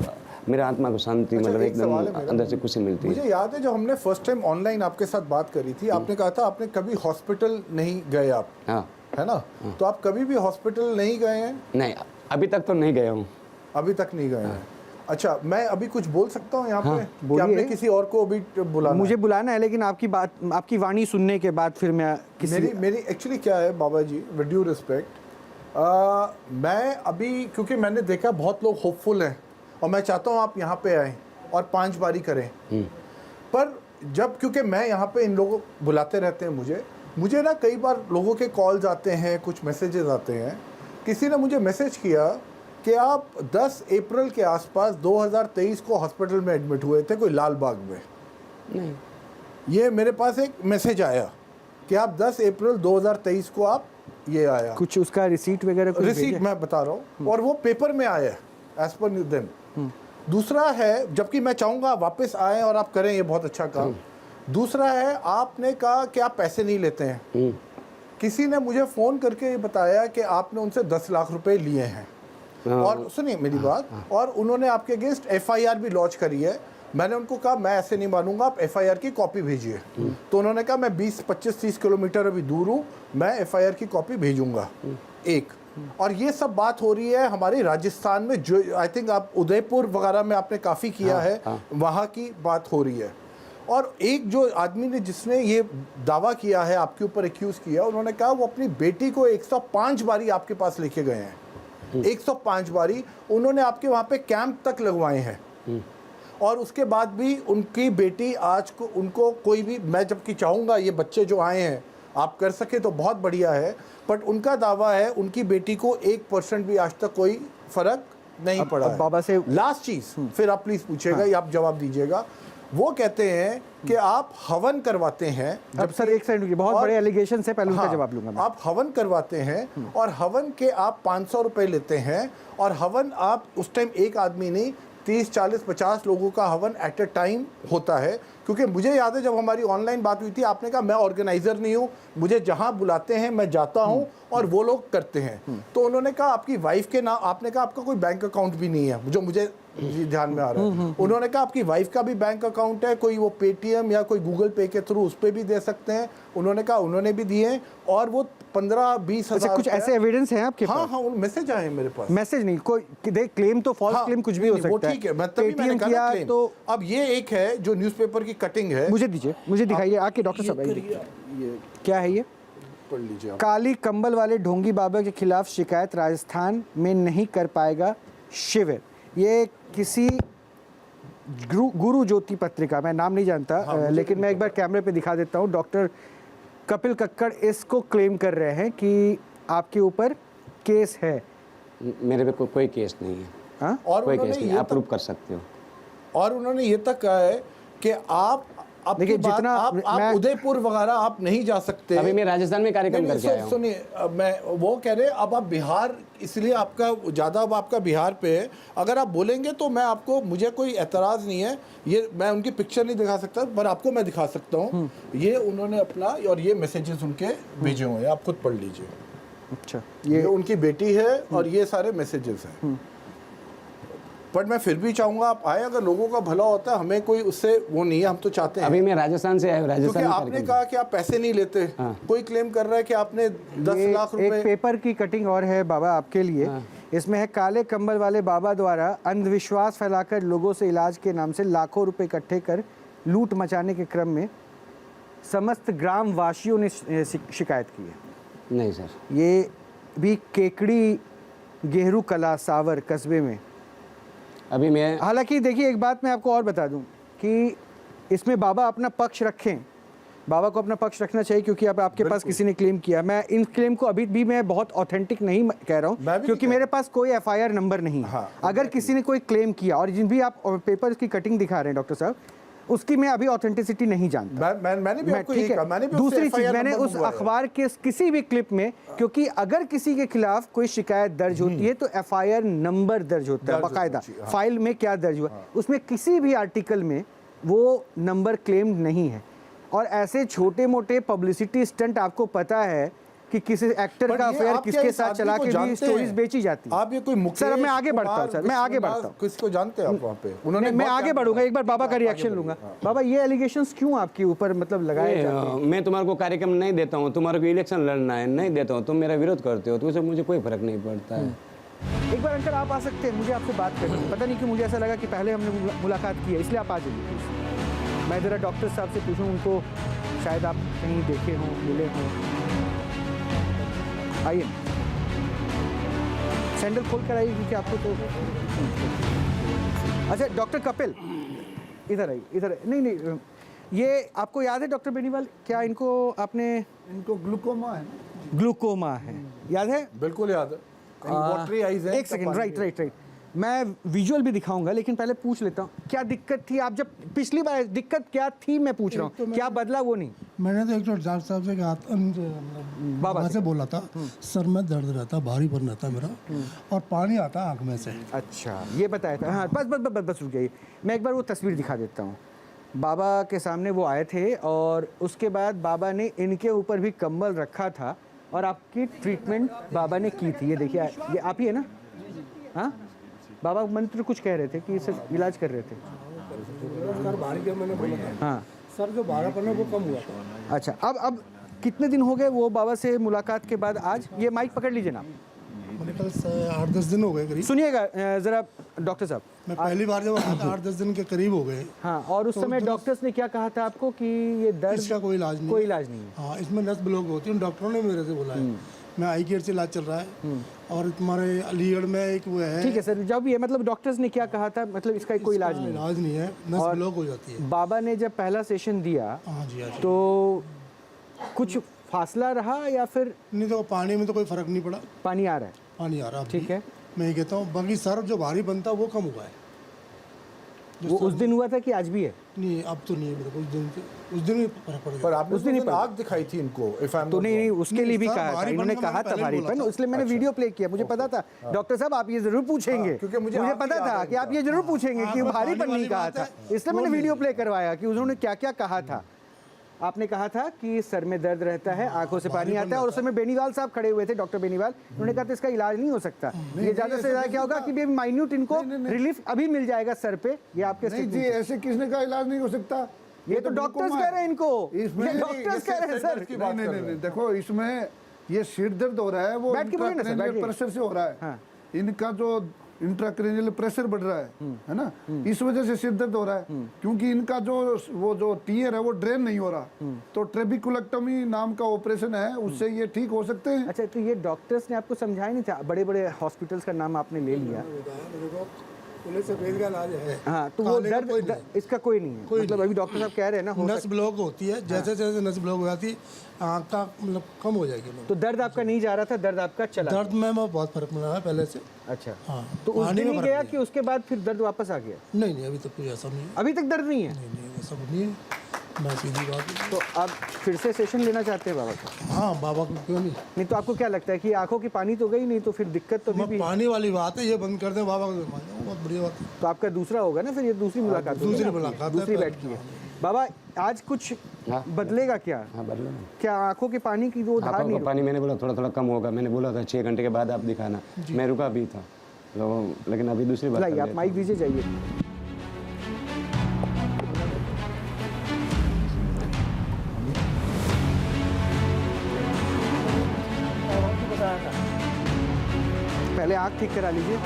मेरा आत्मा को शांति, मतलब एक सवाल है एकदम मेरा। अंदर से खुशी मिलती है। मुझे याद है जब हमने फर्स्ट टाइम ऑनलाइन आपके साथ बात करी थी, आपने कहा था आपने कभी हॉस्पिटल नहीं गए आप, हाँ, है ना? तो आप कभी भी हॉस्पिटल नहीं गए हैं? नहीं अभी तक तो नहीं गया हूँ। अभी तक नहीं गए हैं। अच्छा, मैं अभी कुछ बोल सकता हूँ यहाँ पे कि बोलिए। आपने किसी और को अभी बुलाना मुझे है? बुलाना है, लेकिन आपकी बात, आपकी वाणी सुनने के बाद फिर मैं किसी मेरी एक्चुअली क्या है बाबा जी, विद ड्यू रिस्पेक्ट, मैं अभी क्योंकि मैंने देखा बहुत लोग होपफुल हैं और मैं चाहता हूँ आप यहाँ पे आएँ और 5 बारी करें, पर जब क्योंकि मैं यहाँ पे इन लोगों बुलाते रहते हैं, मुझे ना कई बार लोगों के कॉल्स आते हैं, कुछ मैसेजेस आते हैं। किसी ने मुझे मैसेज किया कि आप 10 अप्रैल के आसपास 2023 को हॉस्पिटल में एडमिट हुए थे कोई लाल बाग में। नहीं, ये मेरे पास एक मैसेज आया कि आप 10 अप्रैल 2023 को आप ये आया, कुछ उसका रिसीट वगैरह कुछ रिसीट भेजा? मैं बता रहा हूँ, और वो पेपर में आया है एज पर न्यू देम। दूसरा है, जबकि मैं चाहूँगा आप वापस आएँ और आप करें ये बहुत अच्छा काम। दूसरा है, आपने कहा कि आप पैसे नहीं लेते हैं। किसी ने मुझे फ़ोन करके ये बताया कि आपने उनसे 10 लाख रुपए लिए हैं, और सुनिए मेरी बात, और उन्होंने आपके अगेंस्ट FIR भी लॉन्च करी है। मैंने उनको कहा मैं ऐसे नहीं मानूंगा, आप FIR की कॉपी भेजिए। तो उन्होंने कहा मैं 20, 25, 30 किलोमीटर अभी दूर हूँ, मैं FIR की कॉपी भेजूंगा। एक, और ये सब बात हो रही है हमारे राजस्थान में, जो आई थिंक आप उदयपुर वगैरह में आपने काफ़ी किया है, वहाँ की बात हो रही है। और एक जो आदमी ने जिसने ये दावा किया है, आपके ऊपर एक्यूज़ किया, उन्होंने कहा वो अपनी बेटी को 105 बारी आपके पास लेके गए हैं। 105 बारी उन्होंने आपके वहाँ पे कैंप तक लगवाए हैं, और उसके बाद भी उनकी बेटी आज को उनको कोई भी, मैं जबकि चाहूँगा ये बच्चे जो आए हैं आप कर सके तो बहुत बढ़िया है, बट उनका दावा है उनकी बेटी को 1% भी आज तक कोई फर्क नहीं पड़ा है। बाबा से लास्ट चीज़, फिर आप प्लीज़ पूछिएगा या आप जवाब दीजिएगा। वो कहते हैं कि आप हवन करवाते हैं। अब सर एक सेकंड रुकिए, बहुत और- बड़े एलिगेशन है, पहले उनका हाँ, जवाब लूंगा मैं। आप हवन करवाते हैं और हवन के आप 500 रुपए लेते हैं, और हवन आप उस टाइम एक आदमी नहीं 30, 40, 50 लोगों का हवन एट अ टाइम होता है। क्योंकि मुझे याद है जब हमारी ऑनलाइन बात हुई थी, आपने कहा मैं ऑर्गेनाइजर नहीं हूँ, मुझे जहाँ बुलाते हैं मैं जाता हूँ और वो लोग करते हैं। तो उन्होंने कहा आपकी वाइफ के नाम, आपने कहा आपका कोई बैंक अकाउंट भी नहीं है, जो मुझे ध्यान में आ रहा है। उन्होंने कहा आपकी वाइफ का भी बैंक अकाउंट है, कोई वो पेटीएम या कोई गूगल पे के थ्रू उस पर भी दे सकते हैं। उन्होंने कहा उन्होंने भी दिए, और वो 15-20 अच्छा, हज़ार कुछ ऐसे एविडेंस हैं आपके हाँ पास? हाँ, उन मैसेज आए हैं मेरे पास। मैसेज नहीं, कोई देख, क्लेम तो फॉल्स हाँ, क्लेम कुछ भी हो नहीं, वो सकता है। ठीक है, मैं तभी मैंने पेटीएम कहा ना किया claim। तो अब ये एक है जो न्यूज़पेपर की कटिंग है, मुझे दीजिए, मुझे दिखाइए आके डॉक्टर साहब। ये क्या है ये? पढ़ लीजिए आप। काली कंबल वाले ढोंगी बाबा के खिलाफ शिकायत राजस्थान में नहीं कर पाएगा शिविर। ये किसी गुरु ज्योति पत्रिका, मैं नाम नहीं जानता, लेकिन मैं एक बार कैमरे पे दिखा देता हूँ। डॉक्टर कपिल कक्कड़ इसको क्लेम कर रहे हैं कि आपके ऊपर केस है। मेरे पे कोई केस नहीं है। हाँ? और कोई उन्होंने केस नहीं, ये आप तक, प्रूव कर सकते हो। और उन्होंने ये तक कहा है कि आप देखिए, जितना आप मैं- उदयपुर वगैरह आप नहीं जा सकते। अभी मैं राजस्थान में कार्यक्रम करके आया हूँ। सुनिए, मैं वो कह रहे अब आप बिहार, इसलिए आपका ज़्यादा अब आपका बिहार पे है। अगर आप बोलेंगे तो मैं आपको, मुझे कोई एतराज़ नहीं है, ये मैं उनकी पिक्चर नहीं दिखा सकता, पर आपको मैं दिखा सकता हूँ। ये उन्होंने अपना, और ये मैसेजेस उनके भेजे हुए हैं, आप खुद पढ़ लीजिए। अच्छा, ये उनकी बेटी है और ये सारे मैसेजेस हैं। बट मैं फिर भी चाहूंगा आप आए, अगर लोगों का भला होता है, हमें कोई उससे वो नहीं है, हम तो चाहते हैं। अभी मैं राजस्थान से आया हूँ, क्योंकि राजस्थान में आपने कहा कि आप पैसे नहीं लेते, कोई क्लेम कर रहा है कि आपने 10 लाख एक रुपए। पेपर की कटिंग और है बाबा आपके लिए। इसमें है काले कंबल वाले बाबा द्वारा अंधविश्वास फैलाकर लोगों से इलाज के नाम से लाखों रुपए इकट्ठे कर लूट मचाने के क्रम में समस्त ग्राम वासियों ने शिकायत की है। नहीं सर, ये भी केकड़ी गेहरू कला सावर कस्बे में। अभी मैं हालांकि देखिए एक बात मैं आपको और बता दूं कि इसमें बाबा अपना पक्ष रखें, बाबा को अपना पक्ष रखना चाहिए, क्योंकि अब आपके पास किसी ने क्लेम किया। मैं इन क्लेम को अभी भी मैं बहुत ऑथेंटिक नहीं कह रहा हूं, क्योंकि मेरे पास कोई एफआईआर नंबर नहीं है। हाँ, अगर किसी ने कोई क्लेम किया और जिन भी आप पेपर की कटिंग दिखा रहे हैं डॉक्टर साहब, उसकी मैं अभी ऑथेंटिसिटी नहीं जानता। मैंने भी आपको ठीक यही है। कहा, मैंने भी दूसरी उससे चीज, FIR मैंने नंबर उस मंगवाया। अखबार के किसी भी क्लिप में, क्योंकि अगर किसी के खिलाफ कोई शिकायत दर्ज होती है तो एफआईआर नंबर दर्ज होता है बाकायदा, फाइल में क्या दर्ज हुआ, उसमें किसी भी आर्टिकल में वो नंबर क्लेम नहीं है। और ऐसे छोटे मोटे पब्लिसिटी स्टंट आपको पता है कि किसी एक्टर पर का ये अफेयर आप क्या किसके इस साथ आदमी चला को के भी जानते स्टोरीज हैं? बेची जाती है। आप ये कोई मुकेश सर, मैं आगे बढ़ता हूँ, सर मैं आगे विश्वनाथ, बढ़ता हूँ, किसको जानते हैं आप वहाँ पे? उन्होंने मैं बहुत आगे काम बढ़ूंगा, किया। एक बार बाबा का रिएक्शन लूंगा। बाबा, ये एलिगेशंस क्यों आपके ऊपर मतलब लगाए जाते हैं? मैं तुम्हारे को कार्यक्रम नहीं देता हूँ, तुम्हारे को इलेक्शन लड़ना है, नहीं देता हूँ, तुम मेरा विरोध करते हो, तो उससे मुझे कोई फर्क नहीं पड़ता है। एक बार अंकल आप आ सकते हैं, मुझे आपसे बात करनी है। पता नहीं क्यों मुझे ऐसा लगा कि पहले हमने मुलाकात की है, इसलिए आप आ जाइए प्लीज़। मैं ज़रा डॉक्टर साहब से पूछूं, उनको शायद आप कहीं देखे हों, मिले हों। आइए, सैंडल खोल कर आइए, क्योंकि आपको तो। अच्छा डॉक्टर कपिल, इधर आइए, इधर। नहीं नहीं, ये आपको याद है डॉक्टर बेनीवाल, क्या इनको आपने, इनको ग्लूकोमा है ना? ग्लूकोमा है, याद है? बिल्कुल याद है। वाटरी आइज है। एक सेकंड, राइट। मैं विजुअल भी दिखाऊंगा, लेकिन पहले पूछ लेता हूँ क्या दिक्कत थी। आप जब पिछली बार दिक्कत क्या थी मैं पूछ रहा हूँ, क्या बदला वो नहीं। मैंने तो एक तो डॉक्टर साहब से कहा बाबा से बोला था, सर में दर्द रहता, भारीपन रहता मेरा, और पानी आता आँख में से। अच्छा, ये बताया था। हाँ, बस रुक जाइए, मैं एक बार वो तस्वीर दिखा देता हूँ। बाबा के सामने वो आए थे और उसके बाद बाबा ने इनके ऊपर भी कंबल रखा था और आपकी ट्रीटमेंट बाबा ने की थी। ये देखिए, ये आप ही है ना? हाँ, बाबा मंत्र कुछ कह रहे थे कि इसे इलाज कर रहे थे। सर भारी जब मैंने बोला था, हाँ सर जो भारापन है वो कम हुआ था। अच्छा, अब कितने दिन हो गए वो बाबा से मुलाकात के बाद? आज ये माइक पकड़ लीजिए ना। मैंने कल 8-10 दिन हो गए करीब। सुनिएगा ज़रा डॉक्टर साहब, मैं पहली बार जब आया था 8-10 दिन के करीब हो गए। हाँ, और उस समय डॉक्टर्स ने क्या कहा था आपको कि ये दर्द, इसका कोई इलाज नहीं, कोई इलाज नहीं है? हाँ, इसमें नस ब्लॉक होती है, डॉक्टरों ने मेरे से बोला है। मैं आई केयर से इलाज चल रहा है, और तुम्हारे अलीगढ़ में एक वो है। ठीक है सर, जब ये मतलब डॉक्टर्स ने क्या कहा था, मतलब इसका कोई इलाज नहीं है? इलाज नहीं है, नस ब्लॉक हो जाती है। बाबा ने जब पहला सेशन दिया हाँ जी, हाँ जी। तो कुछ फासला रहा या फिर नहीं तो पानी में तो कोई फर्क नहीं पड़ा, पानी आ रहा है? पानी आ रहा है। ठीक है, मैं ये कहता हूँ, बाकी सर जो भारी बनता वो कम हुआ है। वो उस दिन हुआ था कि आज भी है? नहीं, अब तो नहीं है मेरे को, उस दिन ही फर्क पड़ पर गया। आपने उस दिन आग दिखाई थी इनको, तो नहीं, उसके लिए भी सर, कहा था, भारीपन इन्होंने का कहा मैंने था पहले बोला भारीपन, था। इसलिए मैंने वीडियो प्ले किया, मुझे पता था। डॉक्टर साहब आप ये जरूर पूछेंगे, क्योंकि मुझे मुझे आपकी पता याद था है कि आप ये जरूर पूछेंगे कि हाँ, भारीपन पानी नहीं वाली कहा बात था, है। इसलिए मैंने वीडियो प्ले करवाया कि उन्होंने क्या क्या कहा था। आपने कहा था कि सर में दर्द रहता है, आंखों से पानी आता है, और उस समय बेनीवाल साहब खड़े हुए थे, डॉक्टर बेनीवाल, उन्होंने कहा था इसका इलाज नहीं हो सकता, ये ज़्यादा से ज़्यादा क्या होगा कि माइन्यूट इनको रिलीफ अभी मिल जाएगा सर पे। ये आपके नहीं जी, ऐसे किसने का इलाज नहीं हो सकता? ये तो डॉक्टर्स कह रहे हैं इनको, इसमें ये डॉक्टर्स कह रहे हैं सर। नहीं, देखो इसमें ये सिर दर्द हो रहा है, वो बैठ के बोलिए ना सर, बैठ के। प्रेशर से हो रहा है। हाँ। इनका जो इंट्राक्रेनियल प्रेशर बढ़ रहा है ना, इस वजह से सिर दर्द हो रहा है, क्योंकि इनका जो टीयर है वो ड्रेन नहीं हो रहा, तो ट्रेबिकुलेक्टमी नाम का ऑपरेशन है, उससे ये ठीक हो सकते हैं। अच्छा, तो ये डॉक्टर्स ने आपको समझाया नहीं था? बड़े बड़े हॉस्पिटल्स का नाम आपने ले लिया। पुलिस सफेद का इलाज है। हाँ, तो वो काले का कोई दर्द इसका कोई नहीं है, मतलब अभी डॉक्टर साहब कह रहे हैं ना, हो नस ब्लॉक होती है, जैसे जैसे नस ब्लॉक हो जाती है, आँख का मतलब कम हो जाएगी। तो दर्द आपका नहीं जा रहा था, दर्द आपका चला? दर्द में बहुत फर्क मिला है पहले से। अच्छा, हाँ, तो उस पानी दिन में ही फर्क गया नहीं कि उसके बाद फिर दर्द वापस आ गया? नहीं नहीं, अभी तक कोई ऐसा नहीं है। अभी तक दर्द नहीं है? नहीं, ऐसा कुछ नहीं है, मैं सीधी बात है। तो आप फिर से सेशन लेना चाहते हैं बाबा का? हाँ, बाबा को क्यों नहीं। नहीं तो आपको क्या लगता है कि आंखों की पानी तो गई नहीं, तो फिर दिक्कत तो मैं भी? पानी वाली बात है, ये बंद कर दे बाबा को, बहुत बढ़िया बात है। तो आपका दूसरा होगा ना फिर, ये दूसरी मुलाकात होगी दूसरी ना आपकी? मुलाकात है, दूसरी पर- बैठ की है। बाबा आज कुछ हाँ। बदलेगा क्या? हाँ, बदलो ना। क्या आंखों के पानी की वो धार आंखों नहीं का पानी मैंने बोला थोड़ा थोड़ा कम होगा, मैंने बोला था 6 घंटे के बाद आप दिखाना, मैं रुका भी था। तो लेकिन अभी दूसरी बात लाइए आप माइक दीजिए, जाइए। पहले आँख ठीक करा लीजिए।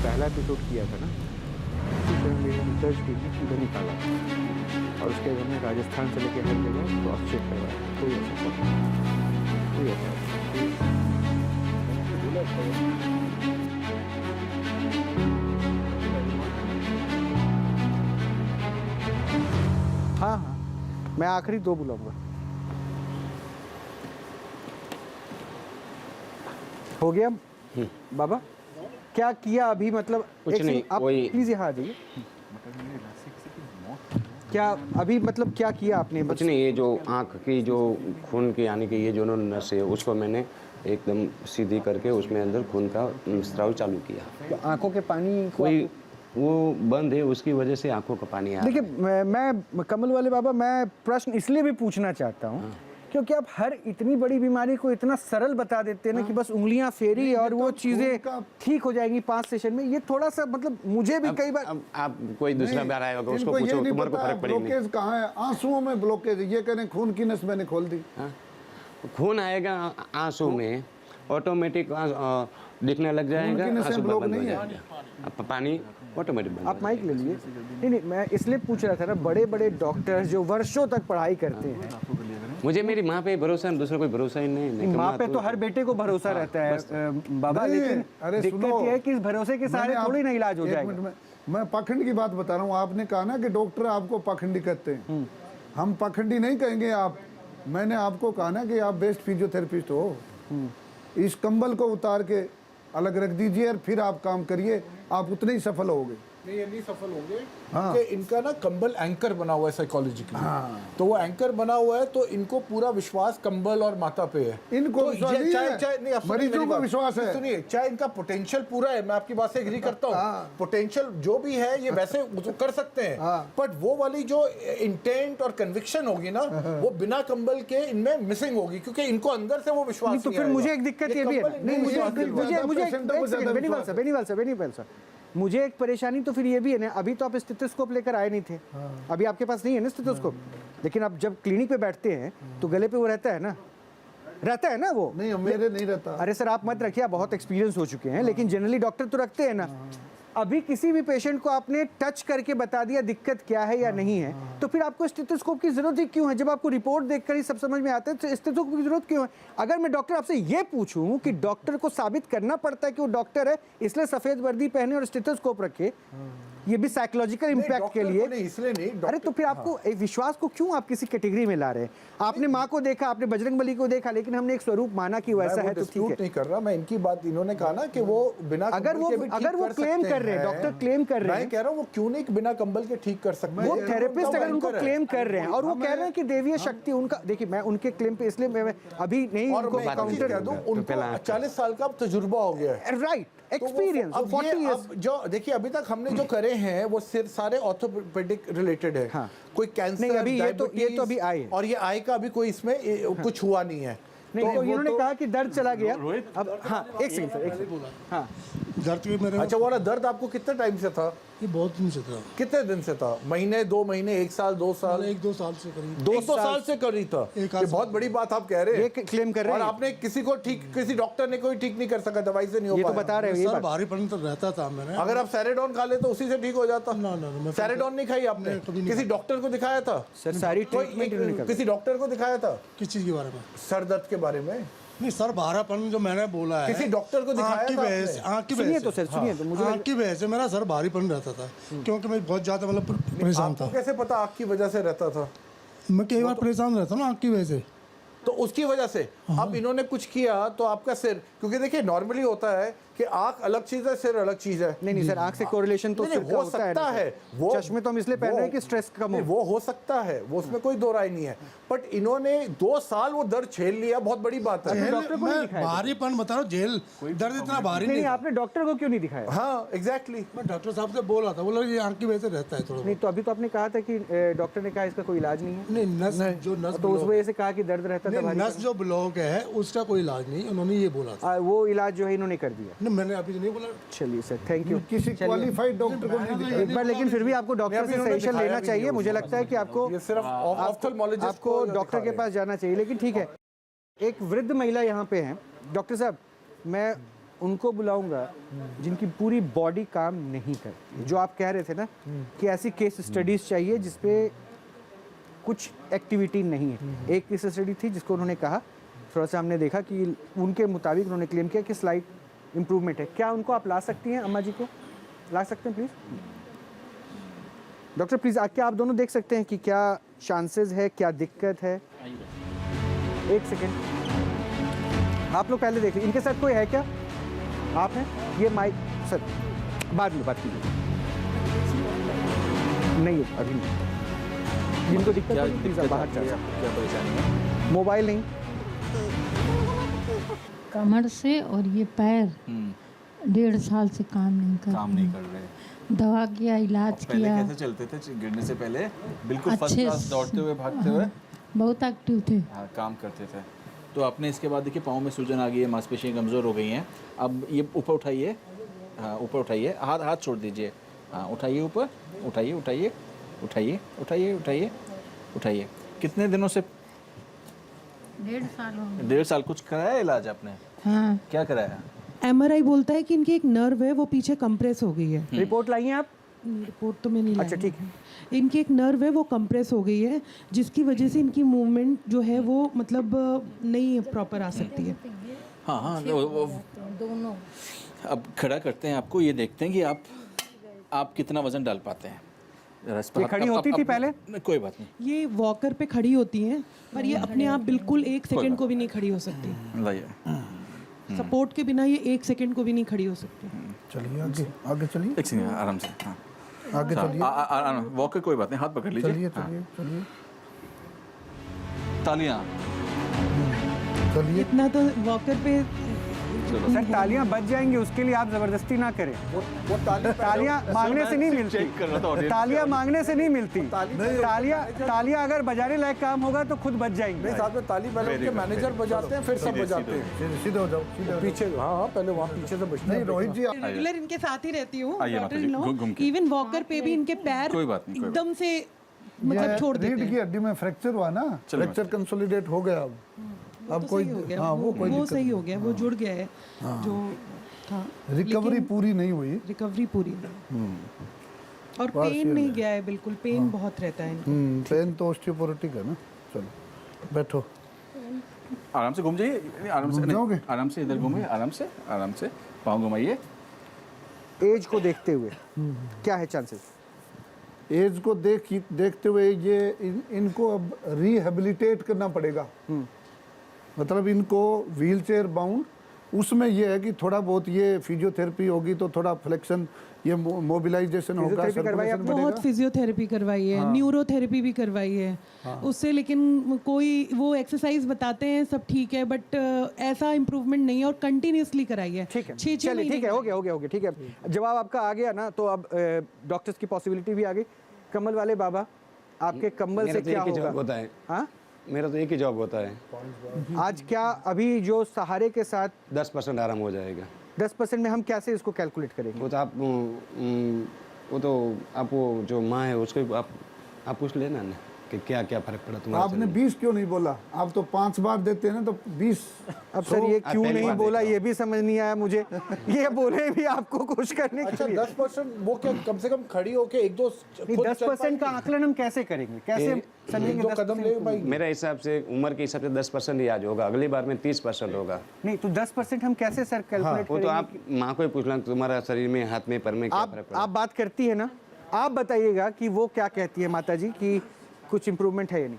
पहला एपिसोड किया था ना, उसी तरह मेरी रिसर्च की थी, सीधा निकाला और उसके बाद हमने राजस्थान से लेकर हर जगह क्रॉस चेक करवाया, कोई ऐसा कोई हाँ हाँ, मैं आखिरी 2 बुलाऊंगा। हो गया बाबा? क्या किया अभी, मतलब कुछ एक नहीं, सेकंड, आप वही- प्लीज यहाँ आ जाइए। क्या अभी मतलब क्या किया आपने? कुछ नहीं, ये जो आँख की जो खून की यानी कि ये जो नस है उसको मैंने एकदम सीधी करके उसमें अंदर खून का स्राव चालू किया। तो आंखों के पानी को कोई वो बंद है, उसकी वजह से आंखों का पानी आ रहा है। देखिए, मैं कमल वाले बाबा, मैं प्रश्न इसलिए भी पूछना चाहता हूँ क्योंकि आप हर इतनी बड़ी बीमारी को इतना सरल बता देते हैं ना कि बस उंगलियां फेरी और वो चीजें ठीक हो जाएंगी 5 सेशन में। ये थोड़ा सा मतलब मुझे भी कई बार अब आप कोई दूसरा बार आया होगा उसको इनको ये पूछो, नहीं तुम्हारे को पता फर्क पड़ेगा नहीं। ब्लॉकेज कहाँ है, आंसुओं में ब्लॉकेज, ये करें खून की नस मैंने खोल दी। हाँ? खून आएगा आंसू में, ऑटोमेटिक दिखने लग जाएगा, खून की नसें आंसू ब्लॉक बंद हो नहीं है। जाएगा, अब पानी ऑटोमेटिक बंद आप माइक ले लिए। नहीं, मैं इसलिए पूछ रहा था ना, बड़े बड़े डॉक्टर जो वर्षों तक पढ़ाई करते हैं, मुझे मेरी माँ पे भरोसा है, दूसरा कोई भरोसा ही नहीं। माँ पे तो हर बेटे को भरोसा रहता है बाबा, नहीं, लेकिन अरे दिक्कत सुनो, ये है कि इस भरोसे के सहारे थोड़ी ना इलाज हो एक जाएगा। मिनट में मैं पाखंड की बात बता रहा हूँ। आपने कहा ना कि डॉक्टर आपको पाखंडी कहते हैं, हम पाखंडी नहीं कहेंगे आप। मैंने आपको कहा ना कि आप बेस्ट फिजियोथेरेपिस्ट हो। इस कंबल को उतार के अलग रख दीजिए और फिर आप काम करिए, आप उतने ही सफल होगे। नहीं, ये नहीं सफल होंगे क्योंकि इनका ना कंबल एंकर बना हुआ है साइकोलॉजिकली। तो वो एंकर बना हुआ है तो इनको पूरा विश्वास कंबल और माता पे है। इनको तो विश्वास नहीं है, नहीं, आप सुनिए मरीजों मेरी को बात। विश्वास है। सुनिए, चाहे इनका पोटेंशियल पूरा है, मैं आपकी बात से एग्री करता हूँ, पोटेंशियल जो भी है ये वैसे कर सकते हैं, बट वो वाली जो इंटेंट और कन्विक्शन होगी ना, वो बिना कंबल के इनमें मिसिंग होगी, क्योंकि इनको अंदर से वो विश्वास तो फिर मुझे एक दिक्कत ये भी है, नहीं मुझे मुझे एक परेशानी तो फिर ये भी है ना, अभी तो आप स्टेथोस्कोप लेकर आए नहीं थे, अभी आपके पास नहीं है ना स्टेथोस्कोप, लेकिन आप जब क्लिनिक पे बैठते हैं तो गले पे वो रहता है ना वो। नहीं, मेरे नहीं रहता। अरे सर आप मत रखिए, आप बहुत एक्सपीरियंस हो चुके हैं, लेकिन जनरली डॉक्टर तो रखते हैं ना। अभी किसी भी पेशेंट को आपने टच करके बता दिया दिक्कत क्या है या नहीं है, तो फिर आपको स्टेथोस्कोप की जरूरत ही क्यों है? जब आपको रिपोर्ट देखकर ही सब समझ में आता है तो स्टेथोस्कोप की जरूरत क्यों है? अगर मैं डॉक्टर आपसे ये पूछूं कि डॉक्टर को साबित करना पड़ता है कि वो डॉक्टर है इसलिए सफेद वर्दी पहने और स्टेथोस्कोप रखे, ये भी साइकोलॉजिकल इम्पैक्ट के लिए, इसलिए नहीं। अरे तो फिर आपको एक विश्वास को क्यों आप किसी कैटेगरी में ला रहे हैं? आपने माँ को देखा, आपने बजरंगबली को देखा, लेकिन हमने एक स्वरूप माना कि वैसा है तो ठीक है। नहीं कर रहा मैं इनकी बात, इन्होंने कहा ना कि वो बिना अगर वो क्लेम कर रहे हैं, डॉक्टर क्लेम कर रहे हैं, मैं कह रहा हूँ वो क्यों नहीं बिना कंबल के ठीक कर सकते? वो थेरेपिस्ट अगर उनको क्लेम कर रहे हैं और वो कह रहे हैं कि देवीय शक्ति उनका, देखिए मैं उनके क्लेम पे इसलिए मैं अभी नहीं और उनको मैं एक चीज कह दूं, उनको 40 साल का तजुर्बा हो गया है, राइट एक्सपीरियंस, अब 40 ये इयर्स। अब जो देखिए अभी तक हमने जो करे हैं वो सिर्फ सारे ऑर्थोपेडिक रिलेटेड है। हाँ। कोई कैंसर, नहीं, अभी ये तो डायबिटीज अभी आए हैं। और ये आय का अभी कोई इसमें कुछ हुआ नहीं है। नहीं तो वो इन्होंने कहा कि दर्द चला गया। अब हाँ एक सेकंड सर, एक सेकंड। हाँ दर्द भी मेरे अच्छा, वो वाला दर्द आपको कितने टाइम से था? ये बहुत दिन से था, कितने दिन से था? महीने, 2 महीने, 1 साल, 2 साल? 1-2 साल से करीब। 2 साल से कर रही था। एक ये आध बहुत बड़ी बात आप कह रहे ये हैं, क्लेम कर रहे और हैं, आपने किसी को ठीक, किसी डॉक्टर ने कोई ठीक नहीं कर सका, दवाई से नहीं हो ये तो पाया। बता रहे हो ये सर बात। भारीपन तो रहता था मैंने। अगर आप सैरेडोन खा ले तो उसी से ठीक हो जाता। ना, मैं सैरेडोन नहीं खाई आपने? नहीं, कभी नहीं किसी डॉक्टर को दिखाया था? सर सारी कोई ट्रीटमेंट इन्होंने कर किसी डॉक्टर को दिखाया था किस चीज़ के बारे में? सर दर्द के बारे में? नहीं सर, भारापन जो मैंने बोला है, किसी डॉक्टर को दिखाया आँख की था वजह आपने? से, आँख की सुनिए वजह तो से, सर सुनिए तो मुझे आँख की वजह से मेरा सर भारीपन रहता था, क्योंकि मैं बहुत ज़्यादा मतलब परेशान था। आपको कैसे पता आँख की वजह से रहता था? मैं कई बार परेशान रहता हूँ ना आँख की वजह से। तो उसकी वजह से अब इन्होंने कुछ किया तो आपका सिर, क्योंकि देखिए नॉर्मली होता है कि आंख अलग चीज है, सिर अलग चीज है? नहीं नहीं सर, आंख से कोरिलेशन तो नहीं, सिर का हो होता है सकता ना सर। है वो चश्मे तो हम इसलिए पहन रहे हैं कि स्ट्रेस कम नहीं, हो। वो हो सकता है, वो उसमें कोई दो राय नहीं है, बट इन्होंने 2 साल वो दर्द झेल लिया, बहुत बड़ी बात है। डॉक्टर को नहीं मैं दिखाया? भारीपन बता रहा हूँ, जेल दर्द इतना भारी नहीं नहीं। आपने डॉक्टर को क्यों नहीं दिखाया? हाँ एग्जैक्टली। मैं डॉक्टर साहब से बोला था, बोला ये आंख की वजह से रहता है थोड़ा नहीं तो अभी तो आपने कहा था कि डॉक्टर ने कहा इसका कोई इलाज नहीं है, नहीं नस जो नस तो उस वजह से कहा कि दर्द रहता था नहीं, भारी नस जो ब्लॉक है उसका कोई इलाज नहीं, उन्होंने ये बोला था। वो इलाज जो है इन्होंने कर दिया। नहीं मैंने अभी तो नहीं बोला। चलिए सर, थैंक यू। किसी क्वालिफाइड डॉक्टर को नहीं दिखाया। एक बार लेकिन फिर भी आपको डॉक्टर से सजेशन लेना चाहिए। मुझे लगता है कि आपको ये सिर्फ ऑफ्थल्मोलॉजिस्ट आपको डॉक्टर के पास जाना चाहिए। लेकिन ठीक है, एक वृद्ध महिला यहाँ पे हैं। डॉक्टर साहब, मैं उनको बुलाऊंगा जिनकी पूरी बॉडी काम नहीं करती, जो आप कह रहे थे ना कि ऐसी केस स्टडीज चाहिए जिसपे कुछ एक्टिविटी नहीं है। एक केस स्टडी थी जिसको उन्होंने कहा, थोड़ा सा हमने देखा कि उनके मुताबिक उन्होंने क्लेम किया कि स्लाइट इम्प्रूवमेंट है। क्या उनको आप ला सकती हैं, अम्मा जी को ला सकते हैं प्लीज़? डॉक्टर प्लीज़, क्या आप दोनों देख सकते हैं कि क्या चांसेस है, क्या दिक्कत है? एक सेकेंड, आप लोग पहले देख लीजिए। इनके साथ कोई है क्या? आप हैं? ये माइक सर बाद में बात कीजिए। नहीं है अभी नहीं। जिनको दिक्कत है प्लीज़ आप बाहर चले जाओ। क्या परेशानी है? मोबाइल नहीं, कमर से और ये पैर 1.5 साल से काम नहीं कर काम नहीं कर रहे। दवा किया, इलाज पहले किया, कैसे चलते थे गिरने से पहले? बिल्कुल फर्स्ट अच्छे क्लास, दौड़ते हुए, भागते हुए। बहुत एक्टिव थे। हाँ, काम करते थे। तो आपने इसके बाद देखिए पाँव में सूजन आ गई है, मांसपेशियाँ कमज़ोर हो गई हैं। अब ये ऊपर उठाइए, हाँ ऊपर उठाइए, हाथ छोड़ दीजिए। हाँ उठाइए ऊपर, उठाइए उठाइए उठाइए उठाइए उठाइए उठाइए। कितने दिनों से? 1.5 साल हो गए। 1.5 साल। कुछ कराया इलाज आपने? हाँ, क्या कराया? MRI बोलता है कि इनकी एक नर्व है वो पीछे कंप्रेस हो गई है। रिपोर्ट लाई हैं आप? रिपोर्ट तो मैं नहीं लाई। अच्छा ठीक है। इनकी एक नर्व है वो कंप्रेस हो गई है, जिसकी वजह से इनकी मूवमेंट जो है वो मतलब नहीं प्रॉपर आ सकती है। हाँ हाँ, दोनों। अब खड़ा करते हैं आपको, ये देखते हैं कि आप कितना वजन डाल पाते हैं। ये खड़ी होती थी पहले? नहीं, कोई बात नहीं। ये वॉकर पे खड़ी होती हैं, पर ये अपने आप बिल्कुल 1 सेकंड को भी नहीं खड़ी हो सकती। लाइए सपोर्ट के बिना ये 1 सेकंड को भी नहीं खड़ी हो सकती। चलिए आगे आगे चलिए, एक सेकंड, आराम से। हाँ आगे चलिए वॉकर कोई बात नहीं, हाथ पकड़ लीजिए। चलिए हाँ। चलिए चलिए तालियां। चलिए। इतना तो वॉकर पे सर तालियां बच जाएंगी, उसके लिए आप जबरदस्ती ना करें। वो तालियां मांगने से नहीं मिलती। चेक कर रहा था audience तालियां मांगने से नहीं मिलती। तालियां अगर बजाने लायक काम होगा तो खुद बच जाएंगी। नहीं, साथ में ताली पहले उनके मैनेजर बजाते हैं, फिर सब बजाते हैं। सीधे हो जाओ, सीधे हो जाओ। पीछे, हाँ हाँ, पहले वहाँ पीछे से बचना। नहीं रोहित जी, रेगुलर इनके साथ ही रहती हूँ। आइए माता जी, घूम के। इवन वॉकर पे भी इनके पैर कोई बात नहीं, कोई एकदम से मतलब छोड़ देते रीढ़ हैं। की हड्डी में फ्रैक्चर हुआ ना, फ्रैक्चर कंसोलिडेट हो गया। अब कोई हाँ वो कोई वो सही हो गया, वो जुड़ गया है जो था। रिकवरी पूरी नहीं हुई। रिकवरी पूरी और पेन नहीं गया है बिल्कुल, पेन बहुत रहता है इनको। पेन तो ऑस्टियोपोरोटिक है ना। चलो बैठो, आराम से घूम जाइए, आराम से जाओगे? आराम से इधर घूमिए, आराम से पाँव घुमाइए। एज को देखते हुए क्या है चांसेस? एज को देखते हुए ये इनको अब रिहेबिलिटेट करना पड़ेगा। मतलब इनको व्हील चेयर बाउंड, उसमें ये है कि थोड़ा बहुत ये फिजियोथेरेपी होगी तो थोड़ा फ्लेक्शन, ये मोबिलाइजेशन होगा, फिजियोथेरेपी करवाई सर्कुलेशन बहुत बढ़ेगा। फिजियोथेरेपी करवाई है, न्यूरोथेरेपी भी करवाई है उससे, लेकिन कोई वो एक्सरसाइज बताते हैं सब ठीक है, बट ऐसा इम्प्रूवमेंट नहीं है और कंटिन्यूसली कराई है। ठीक है, 6 चलिए ठीक है, हो गया ठीक है। जवाब आपका आ गया ना, तो अब डॉक्टर्स की पॉसिबिलिटी भी आ गई। कमल वाले बाबा, आपके कमल से क्या होगा? होता है। हाँ, मेरा तो एक ही जॉब होता है। आज क्या अभी जो सहारे के साथ 10% आराम हो जाएगा। 10% में हम कैसे इसको कैलकुलेट करेंगे? वो तो आप वो जो माँ है उसको आप पूछ लेना ना कि क्या क्या फर्क पड़ा तुम्हारा। आपने 20 क्यों नहीं बोला? आप तो 5 बार देते हैं ना, तो 20। अब सर ये क्यों पहली नहीं बार बोला, देख ये भी समझ नहीं आया मुझे। ये बोले भी आपको खुश करने के अच्छा लिए। 10% वो क्या, कम से कम खड़ी होके एक दो नहीं, 10% का आकलन हम कैसे करेंगे? कैसे समझेंगे? दो कदम ले भाई। मेरे हिसाब से उम्र के हिसाब से 10% ही आज होगा, अगली बार में 30% होगा। नहीं तो 10% हम कैसे सर कैलकुलेट वो तो आप करेंगे? माँ को ही पूछ लें तुम्हारा शरीर में, हाथ में, पैर में क्या फर्क पड़ा। आप बात करती है ना, आप बताइएगा कि वो क्या कहती है माता जी कि कुछ इम्प्रूवमेंट है या नहीं।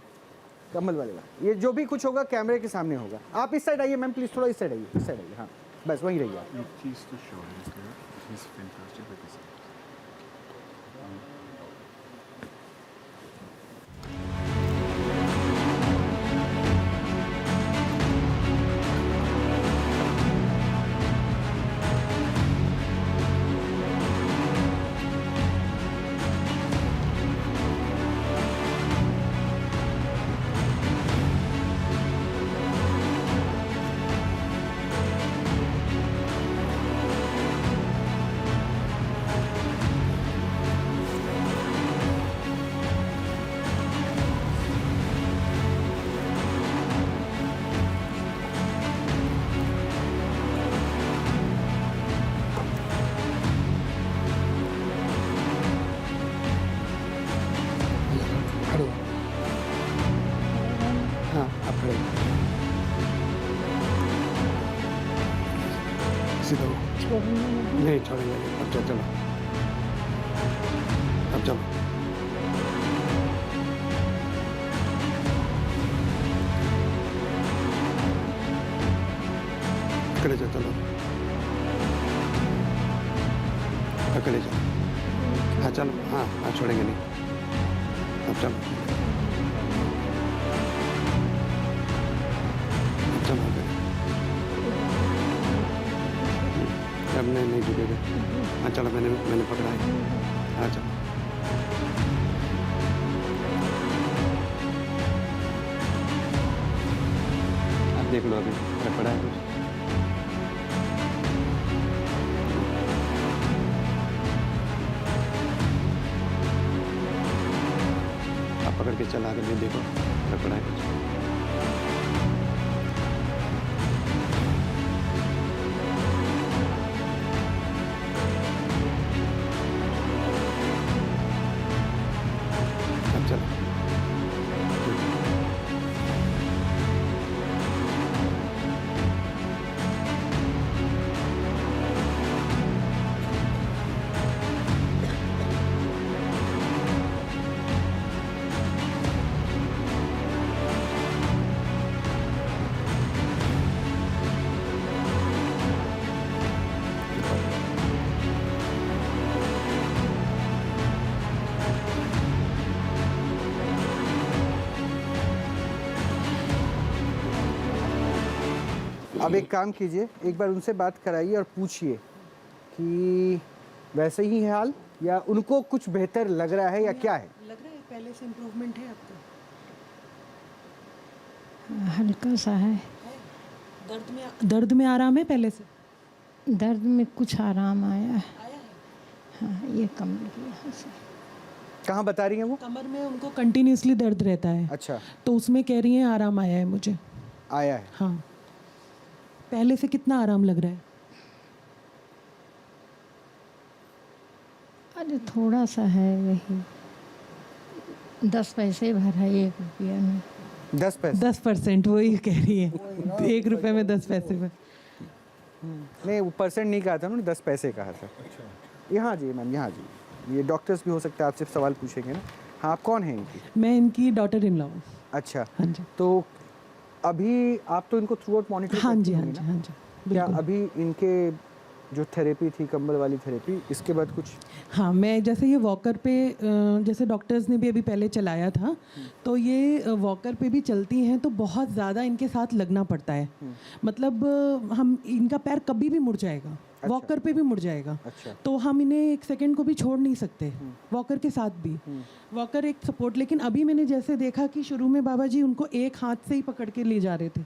कमल वाले बात, ये जो भी कुछ होगा कैमरे के सामने होगा। आप इस साइड आइए मैम प्लीज, थोड़ा इस साइड आइए, हाँ बस वहीं रहिए आप। एक चीज़ तो श्योर है कि he is fantastic with this. खड़े हो। हाँ आप खड़े हो। सीधा हो। नहीं छोड़ेंगे नहीं। अब चलो अब चलो। पकड़े जाओ चलो। पकड़े जाओ। हाँ चलो हाँ हाँ छोड़ेंगे नहीं। अब चलो अब चलो आगे। अब नहीं झुकेगा। हाँ चलो मैंने पकड़ा है। हाँ चलो आप देख लो अभी फर्क पड़ा है कुछ। आप पकड़ के चला कर देखो फर्क पड़ा है कुछ। अब चलो अब एक काम कीजिए, एक बार उनसे बात कराइए और पूछिए कि वैसे ही है हाल या उनको कुछ बेहतर लग रहा है या क्या है। लग रहा है पहले से इम्प्रूवमेंट है आपको? हल्का सा है। दर्द में आराम है पहले से? दर्द में कुछ आराम आया है। हाँ ये कमर की यहाँ से। कहाँ बता रही हैं वो? कमर में उनको कंटिन्यूसली दर्द रहता है। अच्छा तो उसमें कह रही हैं आराम आया है मुझे। आया है। हाँ पहले से कितना आराम लग रहा है? अरे थोड़ा सा है वही 10 पैसे भरा है 1 रुपया में। 10 पैसे 10% वही कह रही है 1 रुपये में 10 पैसे में। नहीं वो परसेंट नहीं कहा था उन्होंने 10 पैसे कहा था। यहाँ जी मैम यहाँ जी, ये डॉक्टर्स भी हो सकता है आपसे सवाल पूछेंगे ना। हाँ आप कौन हैं इनकी? मैं इनकी डॉटर इन लॉ हूँ। अच्छा हाँ जी तो अभी आप तो इनको थ्रू आउट मॉनिटर हाँ जी हाँ जी हाँ जी क्या बिल्कुल। अभी इनके जो थेरेपी थी कंबल वाली थेरेपी इसके बाद कुछ? हाँ मैं जैसे ये वॉकर पे जैसे डॉक्टर्स ने भी अभी पहले चलाया था तो ये वॉकर पे भी चलती हैं तो बहुत ज़्यादा इनके साथ लगना पड़ता है। मतलब हम इनका पैर कभी भी मुड़ जाएगा। वॉकर पे भी मुड़ जाएगा। अच्छा। तो हम इन्हें 1 सेकंड को भी छोड़ नहीं सकते वॉकर के साथ भी। वॉकर एक सपोर्ट। लेकिन अभी मैंने जैसे देखा कि शुरू में बाबा जी उनको एक हाथ से ही पकड़ के ले जा रहे थे,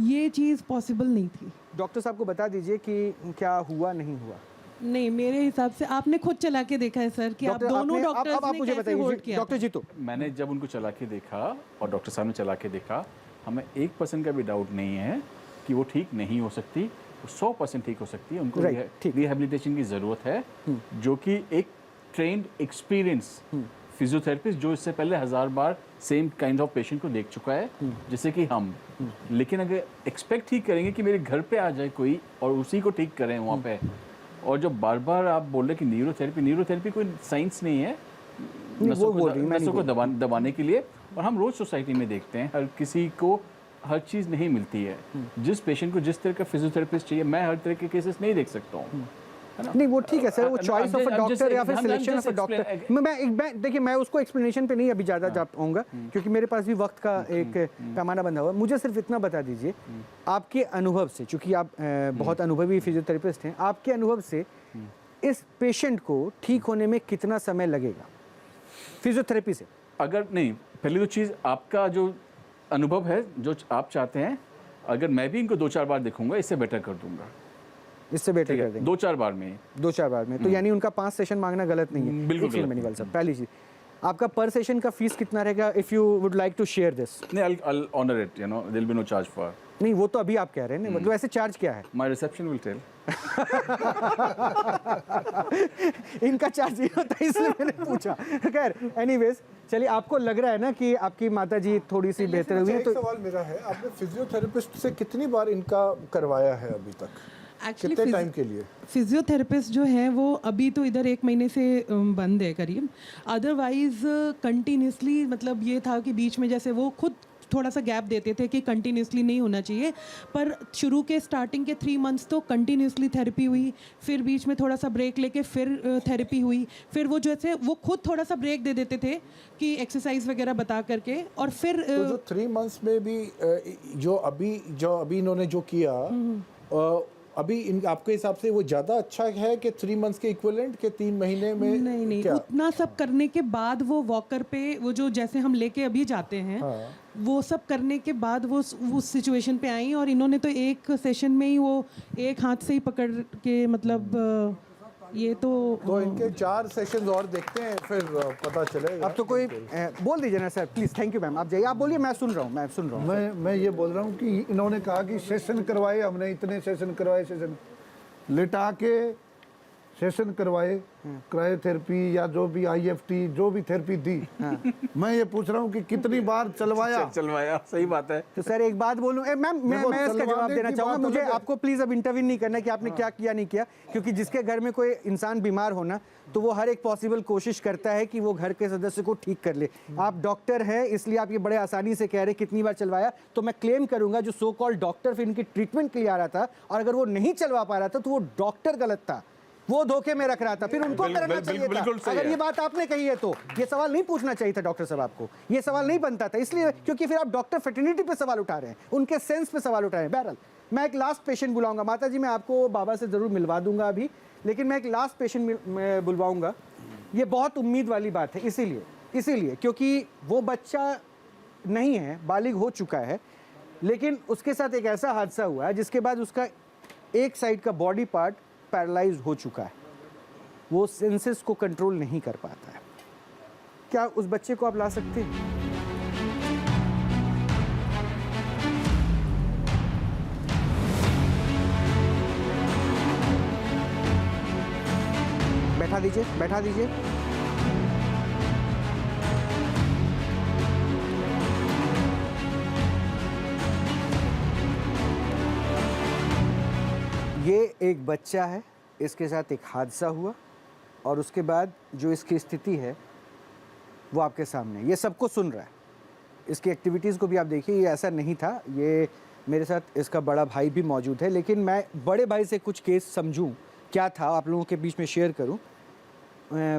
ये चीज़ पॉसिबल नहीं थी। डॉक्टर साहब को बता दीजिए कि क्या हुआ नहीं हुआ। नहीं मेरे हिसाब से आपने खुद चला के देखा है सर कि आप डॉक्टर, दोनों आपने- डॉक्टर्स अब आप ने मुझे कैसे होल्ड बताइए किया डॉक्टर जी। तो मैंने जब उनको चला के देखा और डॉक्टर साहब ने चला के देखा, हमें 1% का भी डाउट नहीं है कि वो ठीक नहीं हो सकती, 100% ठीक हो सकती है। उनको Right, ठीक। रिहेबिलिटेशन की ज़रूरत है, जो कि एक ट्रेंड एक्सपीरियंस फिजियोथेरेपिस्ट जो इससे पहले 1000 बार सेम काइंड ऑफ पेशेंट को देख चुका है, जैसे कि हम। लेकिन अगर एक्सपेक्ट ही करेंगे कि मेरे घर पे आ जाए कोई और उसी को ठीक करें वहाँ पे, और जो बार बार आप बोल रहे कि न्यूरोथेरेपी कोई साइंस नहीं है वो बोल रही हूँ, मैं नहीं नसों को दबाने के लिए। और हम रोज़ सोसाइटी में देखते हैं हर किसी को हर चीज़ नहीं मिलती है। जिस पेशेंट को जिस तरह का फिजियोथेरेपिस्ट चाहिए, मैं हर तरह के केसेस नहीं देख सकता हूँ, है ना? नहीं वो ठीक है सर, वो चॉइस ऑफ अ डॉक्टर या फिर I'm selection just of a doctor. मैं देखिए, मैं उसको एक्सप्लेनेशन पे नहीं अभी ज़्यादा जा पाऊंगा क्योंकि मेरे पास भी वक्त का एक पैमाना बंधा हुआ है। मुझे सिर्फ इतना बता दीजिए आपके अनुभव से, चूंकि आप बहुत अनुभवी फिजियोथेरेपिस्ट हैं, आपके अनुभव से इस पेशेंट को ठीक होने में कितना समय लगेगा फिजियोथेरेपी से? अगर नहीं, पहली तो चीज़ आपका जो अनुभव है, जो आप चाहते हैं, अगर मैं भी इनको 2-4 बार देखूंगा, इससे बेटर कर दूंगा। इससे बेटर कर देंगे 2-4 बार में, 2-4 बार में। तो यानी उनका 5 सेशन मांगना गलत नहीं है। बिल्कुल एक सेकंड गलत में निकल सब। पहली चीज, आपका पर सेशन का फीस कितना रहेगा if you would like to share this? नहीं, I'll honor it, you know, there'll be no charge for. नहीं वो तो अभी आप कह रहे हैं ना, मतलब ऐसे चार्ज क्या है? My reception will tell. इनका चार्ज ये होता है इसलिए मैंने पूछा। खैर एनीवेज, चलिए, आपको लग रहा है ना कि आपकी माताजी थोड़ी सी बेहतर हुई है एक तो सवाल मेरा है, आपने फिजियोथेरेपिस्ट से कितनी बार इनका करवाया है अभी तक? कितने टाइम के लिए? फिजियोथेरेपिस्ट जो है वो अभी तो इधर 1 महीने से बंद है करीब। अदरवाइज कंटिन्यूसली, मतलब ये था कि बीच में जैसे वो खुद थोड़ा सा गैप देते थे कि कंटिन्यूसली नहीं होना चाहिए, पर शुरू के स्टार्टिंग के 3 मंथ्स तो कंटिन्यूसली थेरेपी हुई, फिर बीच में थोड़ा सा ब्रेक लेके फिर थेरेपी हुई, फिर वो जैसे वो खुद थोड़ा सा ब्रेक दे देते थे कि एक्सरसाइज वगैरह बता करके, और फिर तो जो 3 मंथ्स में भी जो अभी इन्होंने जो किया, अभी आपके हिसाब से वो ज़्यादा अच्छा है कि 3 मंथ्स के इक्विवेलेंट के 3 महीने में? नहीं, क्या? उतना सब करने के बाद वो वॉकर पे, वो जो जैसे हम लेके अभी जाते हैं, वो सब करने के बाद वो उस सिचुएशन पे आई, और इन्होंने तो एक सेशन में ही वो एक हाथ से ही पकड़ के, मतलब ये तो इनके 4 सेशंस और देखते हैं, फिर पता चलेगा। अब तो कोई बोल दीजिए ना sir please. Thank you ma'am, आप जाइए, आप बोलिए, मैं सुन रहा हूँ। मैं ये बोल रहा हूँ कि इन्होंने कहा कि सेशन करवाए, हमने इतने सेशन करवाए, सेशन लिटा के सेशन करवाए, क्रायोथेरेपी या जो भी IFT जो भी थेरेपी दी। मैं ये पूछ रहा हूँ कि कितनी बार चलवाया? सही बात है। तो सर एक बात बोलूं, मैम मैं इसका जवाब देना चाहूंगा। मुझे आपको प्लीज अब इंटरव्यू नहीं करना कि आपने क्या किया नहीं किया, क्योंकि जिसके घर में कोई इंसान बीमार होना तो वो हर एक पॉसिबल कोशिश करता है कि वो घर के सदस्य को ठीक कर ले। आप डॉक्टर हैं इसलिए आप ये बड़े आसानी से कह रहे कितनी बार चलवाया, तो मैं क्लेम करूंगा जो सो कॉल्ड डॉक्टर फिर इनकी ट्रीटमेंट के लिए आ रहा था, और अगर वो नहीं चलवा पा रहा था तो वो डॉक्टर गलत था, वो धोखे में रख रहा था, फिर उनको करना चाहिए था। अगर ये बात आपने कही है तो ये सवाल नहीं पूछना चाहिए था डॉक्टर साहब, आपको ये सवाल नहीं बनता था, इसलिए क्योंकि फिर आप डॉक्टर फेटर्निटी पे सवाल उठा रहे हैं, उनके सेंस पे सवाल उठा रहे हैं। बहरहाल मैं एक लास्ट पेशेंट बुलाऊंगा, माता जी मैं आपको बाबा से जरूर मिलवा दूंगा अभी, लेकिन मैं एक लास्ट पेशेंट बुलवाऊंगा। ये बहुत उम्मीद वाली बात है, इसीलिए क्योंकि वो बच्चा नहीं है, बालिग हो चुका है, लेकिन उसके साथ एक ऐसा हादसा हुआ है जिसके बाद उसका एक साइड का बॉडी पार्ट पैरालाइज हो चुका है, वो सेंसेस को कंट्रोल नहीं कर पाता है। क्या उस बच्चे को आप ला सकते हैं? बैठा दीजिए। ये एक बच्चा है, इसके साथ एक हादसा हुआ और उसके बाद जो इसकी स्थिति है वो आपके सामने, ये सबको सुन रहा है। इसकी एक्टिविटीज़ को भी आप देखिए, ये ऐसा नहीं था। ये मेरे साथ इसका बड़ा भाई भी मौजूद है, लेकिन मैं बड़े भाई से कुछ केस समझूं क्या था, आप लोगों के बीच में शेयर करूं।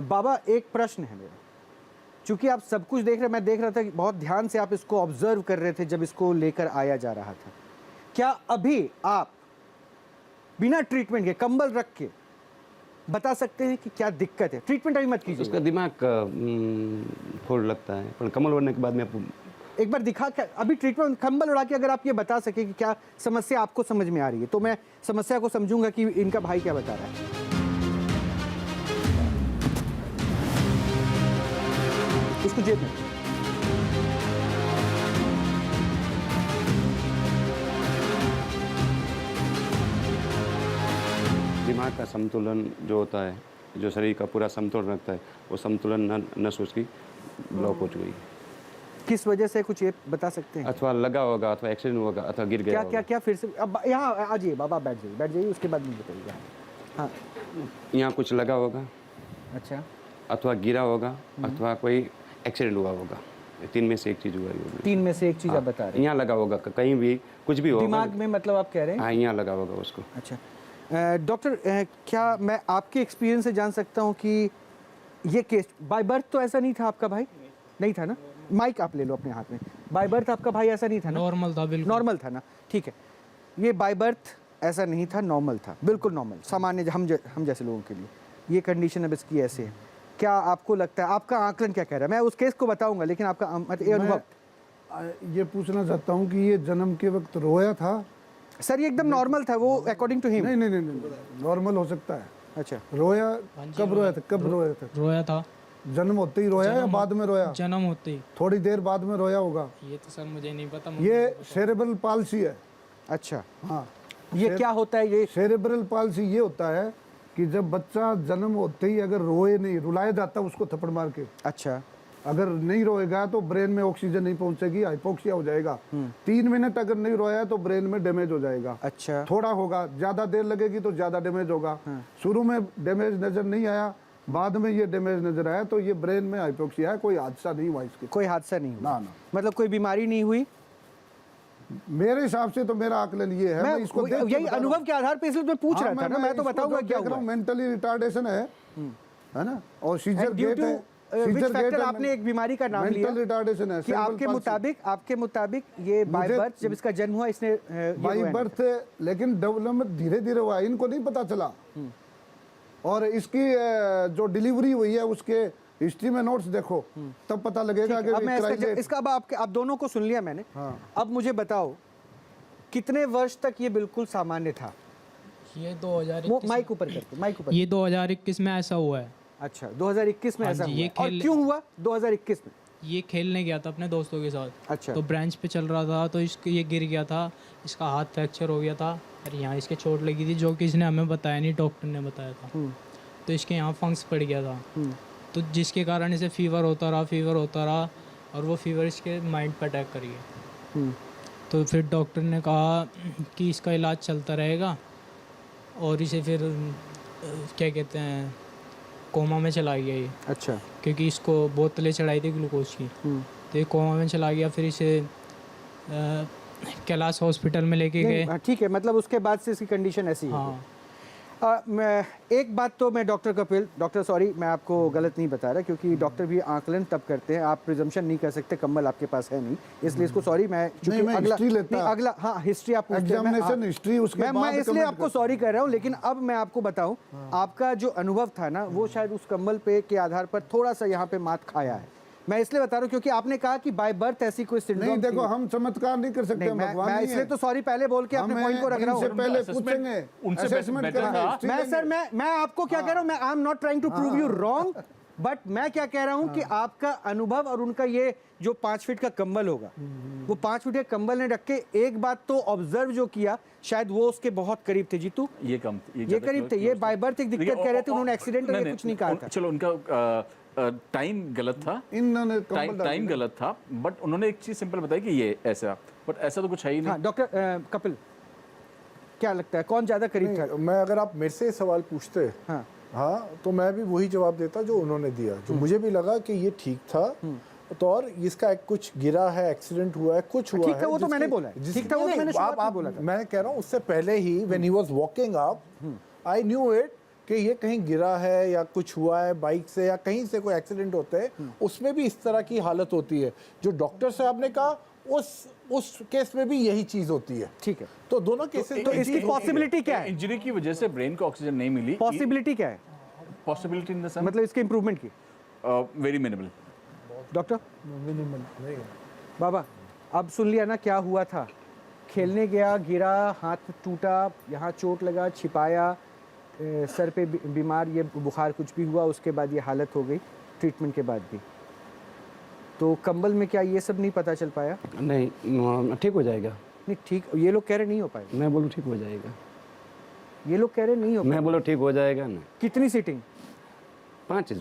बाबा एक प्रश्न है मेरा, चूँकि आप सब कुछ देख रहे, मैं देख रहा था कि बहुत ध्यान से आप इसको ऑब्जर्व कर रहे थे जब इसको लेकर आया जा रहा था। क्या अभी आप बिना ट्रीटमेंट के कंबल रख के बता सकते हैं कि क्या दिक्कत है? ट्रीटमेंट अभी मत कीजिए। उसका दिमाग थोड़ा लगता है, पर कमल ओढ़ने के बाद में एक बार दिखा के अभी ट्रीटमेंट कंबल उड़ा के अगर आप ये बता सके कि क्या समस्या आपको समझ में आ रही है, तो मैं समस्या को समझूंगा कि इनका भाई क्या बता रहा है। उसको जेब में दिमाग का संतुलन जो होता है, जो शरीर का पूरा संतुलन रखता है, वो संतुलन नस उसकी ब्लॉक हो चुकी। किस वजह से कुछ ये बता सकते हैं? अथवा लगा होगा, अथवा एक्सीडेंट होगा, अथवा गिर गया क्या क्या फिर से अब यहाँ आ जाइए बाबा, बैठ जाइए उसके बाद मुझे बताइए। हाँ, यहाँ कुछ लगा होगा, अच्छा, अथवा गिरा होगा, अथवा कोई एक्सीडेंट हुआ होगा। तीन में से एक चीज़ हुआ है वो। 3 में से एक चीज़ आप बता रहे यहाँ लगा होगा, कहीं भी कुछ भी हैं होगा। दिमाग में, मतलब आप कह रहे हैं? हाँ, यहाँ लगा होगा उसको। अच्छा डॉक्टर, क्या मैं आपके एक्सपीरियंस से जान सकता हूँ कि ये केस बाय बर्थ तो ऐसा नहीं था आपका भाई? नहीं था ना? माइक आप ले लो अपने हाथ में। बाय बर्थ आपका भाई ऐसा नहीं था ना? नॉर्मल था, बिल्कुल नॉर्मल था ना, ठीक है। ये बाय बर्थ ऐसा नहीं था, नॉर्मल था, बिल्कुल नॉर्मल, सामान्य हम जैसे लोगों के लिए ये कंडीशन अब इसकी ऐसे है। क्या आपको लगता है, आपका आकलन क्या कह रहा है? मैं उस केस को बताऊंगा, लेकिन आपका ये अनुभव। ये पूछना चाहता हूँ कि ये जन्म के वक्त रोया था? सर ये एकदम नॉर्मल था वो, अकॉर्डिंग टू हिम। नहीं, नॉर्मल हो सकता है। अच्छा, रोया कब रोया था? कब रोया था? रोया था जन्म होते ही रोया या बाद में रोया? जन्म होते ही। थोड़ी देर बाद में रोया होगा। ये तो सर मुझे नहीं पता। ये सेरेब्रल पाल्सी है। अच्छा, हाँ, ये क्या होता है? ये सेरेब्रल पाल्सी ये होता है कि जब बच्चा जन्म होते ही अगर रोए नहीं, रुलाया जाता उसको थप्पड़ मार के, अच्छा, अगर नहीं रोएगा तो ब्रेन में ऑक्सीजन नहीं पहुंचेगी, हाइपोक्सिया हो जाएगा। 3 मिनट अगर नहीं रोया तो ब्रेन में डैमेज हो जाएगा। अच्छा, थोड़ा होगा, ज्यादा देर लगेगी तो ज्यादा डैमेज होगा। शुरू में डैमेज नजर नहीं आया, बाद में ये डैमेज नजर आया, तो ये ब्रेन में हाइपोक्सिया है। कोई हादसा नहीं हुआ इसके। कोई हादसा नहीं हुआ? ना। मतलब कोई बीमारी नहीं हुई? मेरे हिसाब से तो मेरा आकलन ये है, मैं इसको देख के यही बता रहा हूं। अनुभव के आधार पे इसलिए मैं पूछ रहा था ना, मैं तो इसको बताऊंगा जो क्या देख रहा हुआ। हूं, मेंटली रिटार्डेशन है ना, और सीजर ड्यू गेट टू है। व्हिच सीजर फैक्टर आपने एक बीमारी का नाम लिया मेंटल रिटार्डेशन है कि cerebral palsy। आपके मुताबिक ये बाय मुझे- बर्थ जब इसका जन्म हुआ इसने बाई बर्थ, लेकिन डेवलपमेंट धीरे धीरे हुआ, इनको नहीं पता चला। और इसकी जो डिलीवरी हुई है उसके हिस्ट्री में नोट्स देखो, तब पता लगेगा कि अब मैं क्राइलेट- इसका अब आप दोनों को सुन लिया मैंने। हाँ। अब मुझे बताओ कितने वर्ष तक ये बिल्कुल सामान्य था? ये 2021 वो माइक ऊपर करके, माइक ऊपर। ये 2021 में ऐसा हुआ है। अच्छा, 2021 में हाँ ऐसा जी, हुआ। ये और खेल- क्यों हुआ 2021 में? ये खेलने गया था अपने दोस्तों के साथ। अच्छा, तो ब्रांच पे चल रहा था, तो इसको ये गिर गया था, इसका हाथ फ्रैक्चर हो गया था और यहाँ इसके चोट लगी थी, जो कि इसने हमें बताया नहीं, डॉक्टर ने बताया था। तो इसके यहाँ फंक्स पड़ गया था, तो जिसके कारण इसे फीवर होता रहा और वो फीवर इसके माइंड पर अटैक कर गया। तो फिर डॉक्टर ने कहा कि इसका इलाज चलता रहेगा और इसे फिर क्या कहते हैं, कोमा में चला गया ये। अच्छा, क्योंकि इसको बोतलें चढ़ाई थी ग्लूकोज की, तो ये कोमा में चला गया। फिर इसे कैलाश हॉस्पिटल में लेके गए। नहीं, ठीक है, मतलब उसके बाद से इसकी कंडीशन ऐसी है। हाँ, मैं एक बात तो मैं डॉक्टर कपिल, डॉक्टर सॉरी मैं आपको गलत नहीं बता रहा, क्योंकि डॉक्टर भी आकलन तब करते हैं, आप प्रिजम्पशन नहीं कर सकते, कम्बल आपके पास है नहीं, इसलिए इसको सॉरी। मैं चूंकि मैं अगला history लेता। नहीं, अगला हाँ हिस्ट्री आप पूछते हैं, एग्जामिनेशन हिस्ट्री उसके मैं बाद इसलिए comment आपको सॉरी कर रहा हूँ। लेकिन अब मैं आपको बताऊं, आपका जो अनुभव था ना, वो शायद उस कम्बल पे के आधार पर थोड़ा सा यहाँ पे मात खाया है। मैं इसलिए बता रहा हूँ क्योंकि आपने कहा कि बाय बर्थ ऐसी कोई सिंड्रोम नहीं, देखो हम चमत्कार नहीं कर सकते, नहीं, मैं इसलिए तो सॉरी पहले बोल के अपने पॉइंट को रख रहा हूँ। पहले पूछेंगे, उनसे assessment better करेंगे, था। history मैं लेंगे। सर मैं आपको क्या कह रहा हूँ, मैं I am not trying to prove you wrong, but मैं क्या कह रहा हूँ कि आपका अनुभव और उनका ये जो 5 फीट का कंबल होगा, वो 5 फीट के कंबल ने रख के एक बात तो ऑब्जर्व जो किया, शायद वो उसके बहुत करीब थे। जीतू ये कम, ये करीब थे, ये बाय बर्थ एक दिक्कत कह रहे थे, उन्होंने एक्सीडेंट और कुछ नहीं कहा था। चलो उनका टाइम गलत था, इन्होंने कंबल डाल टाइम दिया। गलत था, बट उन्होंने एक चीज सिंपल बताई कि ये ऐसा, बट ऐसा तो कुछ है ही नहीं। हाँ डॉक्टर कपिल, क्या लगता है कौन ज्यादा करीब था? मैं अगर आप मेरे से सवाल पूछते हाँ, हाँ तो मैं भी वही जवाब देता जो उन्होंने दिया, जो मुझे भी लगा कि ये ठीक था। तो और इसका कुछ गिरा है, एक्सीडेंट हुआ है, कुछ हुआ ठीक है था, वो तो जिसकी- मैंने बोला है। जिसकी- ठीक था, वो तो नहीं, मैंने शुरुआत में आप बोला था। मैं कह रहा हूँ उससे पहले ही when he was walking up I knew it कि ये कहीं गिरा है या कुछ हुआ है बाइक से या कहीं से कोई एक्सीडेंट होते हैं, उसमें भी इस तरह की हालत होती है। जो डॉक्टर साहब ने कहा उस केस में भी यही चीज होती है। ठीक है, तो दोनों केसेस तो इसकी पॉसिबिलिटी क्या है? इंजरी की वजह से ब्रेन को ऑक्सीजन नहीं मिली। पॉसिबिलिटी क्या है, पॉसिबिलिटी इन द सेंस मतलब इसके इम्प्रूवमेंट की? Very minimal. डॉक्टर बाबा, अब सुन लिया ना क्या हुआ था? खेलने गया, गिरा, हाथ टूटा, यहाँ चोट लगा, छिपाया, सर पे बीमार, ये बुखार कुछ भी हुआ, उसके बाद ये हालत हो गई ट्रीटमेंट के बाद भी। तो कंबल में क्या ये सब नहीं पता चल पाया? नहीं, ठीक हो जाएगा। नहीं ठीक, ये लोग कह रहे नहीं हो पाएगा, मैं बोलूँ ठीक हो जाएगा, ये लोग कह रहे नहीं हो पाएगा। मैं बोलो ठीक हो जाएगा ना। कितनी सीटिंग? 5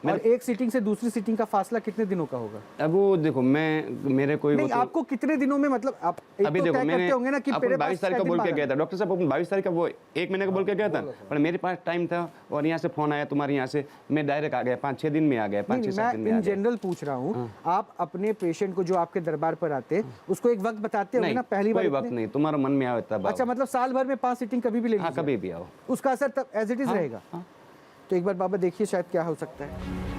और एक सीटिंग से दूसरी सीटिंग का फासला कितने दिनों का होगा? अब वो देखो मेरे कोई नहीं, आपको कितने दिनों में, मतलब आप एक अभी तो देखो तय मैंने करते होंगे ना कि मेरे 22 तारीख का बोल के गया था डॉक्टर साहब, अपन 22 तारीख का वो 1 महीने का बोल के गया था, पर मेरे पास टाइम था और यहाँ से फोन आया तुम्हारे यहाँ से, मैं डायरेक्ट आ गया, 5-6 दिन में आ गया, 5-6 दिन में मैं आ इन गया। जनरल पूछ रहा हूँ, आप अपने पेशेंट को जो आपके दरबार पर आते हैं उसको एक वक्त बताते होंगे नहीं ना पहली बार? कोई वक्त नहीं, तुम्हारा मन में आए तब। अच्छा, मतलब साल भर में 5 सीटिंग कभी भी ले हाँ लीजिए, कभी भी आओ, उसका असर तब एज इट इज रहेगा। तो एक बार बाबा देखिए शायद क्या हो सकता है।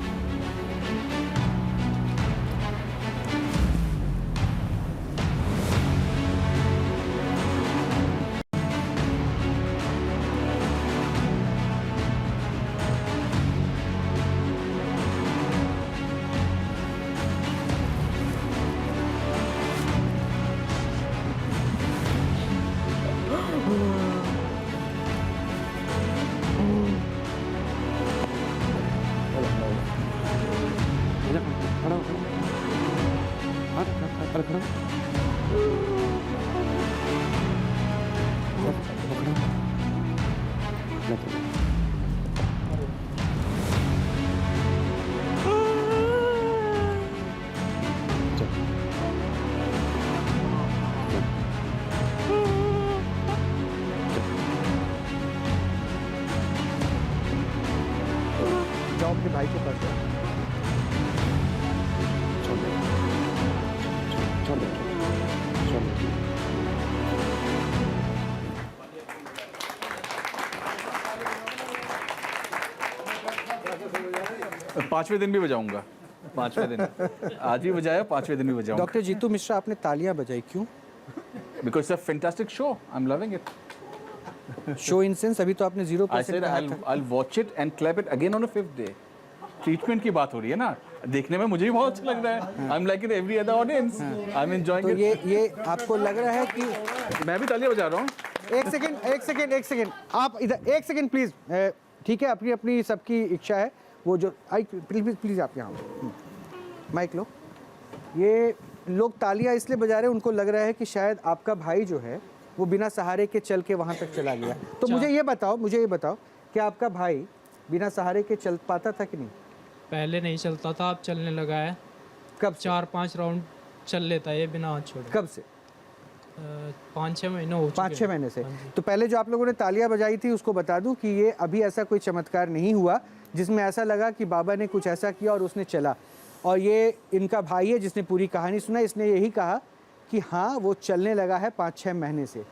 खड़ा हो, हाँ, खड़ा हो। जाओ अपने भाई के पास जाओ। छोड़ दे, छोड़ दे, छोड़ दे। 5वें दिन भी बजाऊंगा, 5वें दिन आज ही बजाया, 5वें दिन भी बजाऊंगा। डॉक्टर जीतू मिश्रा, आपने तालियां बजाई क्यों? Because it's a fantastic show, I am loving it. Show in sense अभी तो आपने 0% I said I will watch it and clap it again on a 5th day. Treatment की बात हो रही है ना, देखने में मुझे भी बहुत अच्छा लग रहा है। I am like in every other audience, I am enjoying तो इट। ये आपको लग रहा है कि मैं भी तालियां बजा रहा हूँ। एक सेकंड आप इधर एक सेकंड प्लीज। ठीक है, अपनी अपनी सबकी इच्छा है। वो जो आई प्लीज आप यहाँ माइक लो। ये लोग तालियां इसलिए बजा रहे हैं, उनको लग रहा है कि शायद आपका भाई जो है वो बिना सहारे के चल के वहाँ तक चला गया। तो मुझे ये बताओ कि आपका भाई बिना सहारे के चल पाता था कि नहीं? पहले नहीं चलता था, अब चलने लगा है। कब से? 4-5 राउंड चल लेता है ये बिना हाथ छोड़े। कब से? 5-6 महीने हो चुके 5-6 महीने से। हाँ जी। तो पहले जो आप लोगों ने तालियां बजाई थी उसको बता दूं कि ये अभी ऐसा कोई चमत्कार नहीं हुआ जिसमें ऐसा लगा कि बाबा ने कुछ ऐसा किया और उसने चला। और ये इनका भाई है जिसने पूरी कहानी सुना, इसने यही कहा कि हाँ वो चलने लगा है 5-6 महीने से।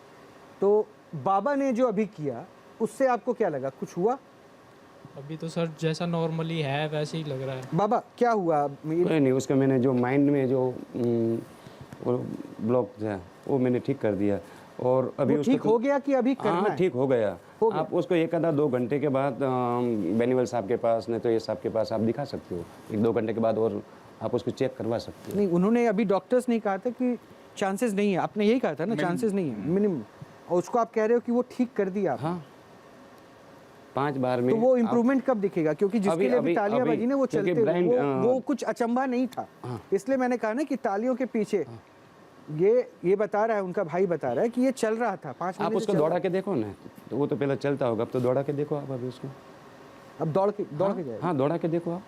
तो बाबा ने जो अभी किया उससे आपको क्या लगा, कुछ हुआ? अभी तो सर जैसा नॉर्मली है वैसे ही लग रहा है। बाबा क्या हुआ? कोई नहीं, उसका मैंने जो माइंड में जो ब्लॉक था वो मैंने ठीक कर दिया और अभी वो ठीक हो गया कि अभी करना हाँ है? ठीक हो गया। आप उसको 1-2 घंटे के बाद बेनीवाल साहब के पास, नहीं तो ये साहब के पास आप दिखा सकते हो 1-2 घंटे के बाद, और आप उसको चेक करवा सकते हो। नहीं, उन्होंने अभी डॉक्टर्स नहीं कहा था कि चांसेस नहीं है, आपने यही कहा था ना, चांसेस नहीं है मिनिमम, और उसको आप कह रहे हो कि वो ठीक कर दिया। हाँ 5 बार में। तो वो इम्प्रूवमेंट कब दिखेगा? क्योंकि जिसके लिए भी तालियां बजी ने वो चलते हुए वो कुछ अचंभा नहीं था। इसलिए मैंने कहा ना कि तालियों के पीछे ये बता रहा है, उनका भाई बता रहा है कि ये चल रहा था 5 महीने आप उसको दौड़ा के देखो ना, तो वो तो पहले चलता होगा, अब तो दौड़ा के देखो आप अभी उसको। अब दौड़ के जाएगा। हाँ दौड़ा के देखो आप।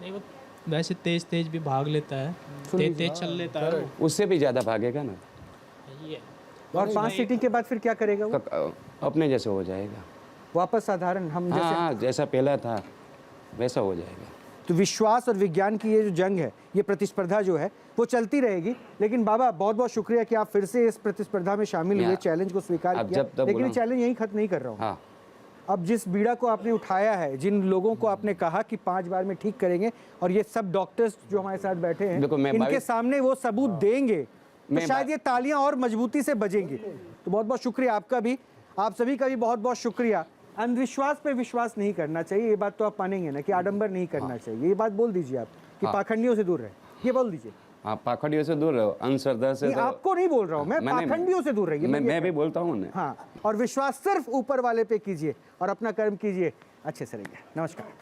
नहीं वो वैसे तेज भी भाग लेता है, तेज चल लेता है वो। उससे भी ज़्यादा भागेगा ना। ये और 5 सीटिंग के बाद फिर क्या करेगा वो? अपने जैसे हो जाएगा, वापस साधारण हम जैसे। हाँ जैसा पहला था वैसा हो जाएगा। तो विश्वास और विज्ञान की ये जो जंग है, ये प्रतिस्पर्धा जो है वो चलती रहेगी। लेकिन बाबा बहुत बहुत शुक्रिया कि आप फिर से इस प्रतिस्पर्धा में शामिल हुए, चैलेंज को स्वीकार किया। लेकिन ये चैलेंज यहीं खत्म नहीं कर रहा हूँ। हाँ। अब जिस बीड़ा को आपने उठाया है, जिन लोगों को आपने कहा कि 5 बार में ठीक करेंगे, और ये सब डॉक्टर्स जो हमारे साथ बैठे हैं इनके सामने वो सबूत देंगे, तो शायद ये तालियां और मजबूती से बजेंगी। तो बहुत बहुत शुक्रिया आपका भी, आप सभी का भी बहुत बहुत शुक्रिया। अंधविश्वास पे विश्वास नहीं करना चाहिए, ये बात तो आप मानेंगे ना, कि आडंबर नहीं करना चाहिए। ये बात बोल दीजिए आप कि पाखंडियों से दूर रहे, ये बोल दीजिए। हाँ पाखंडियों से दूर रहो, अंधश्रद्धा से। आपको नहीं बोल रहा हूँ मैं, पाखंडियों से दूर रहिए। मैं भी बोलता हूँ ना। हाँ, और विश्वास सिर्फ ऊपर वाले पे कीजिए और अपना कर्म कीजिए, अच्छे से रहिए। नमस्कार।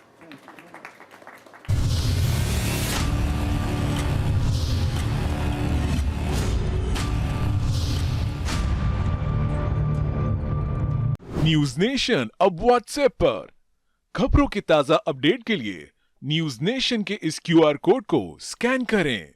न्यूज नेशन अब व्हाट्सएप पर, खबरों के ताजा अपडेट के लिए न्यूज नेशन के इस QR कोड को स्कैन करें।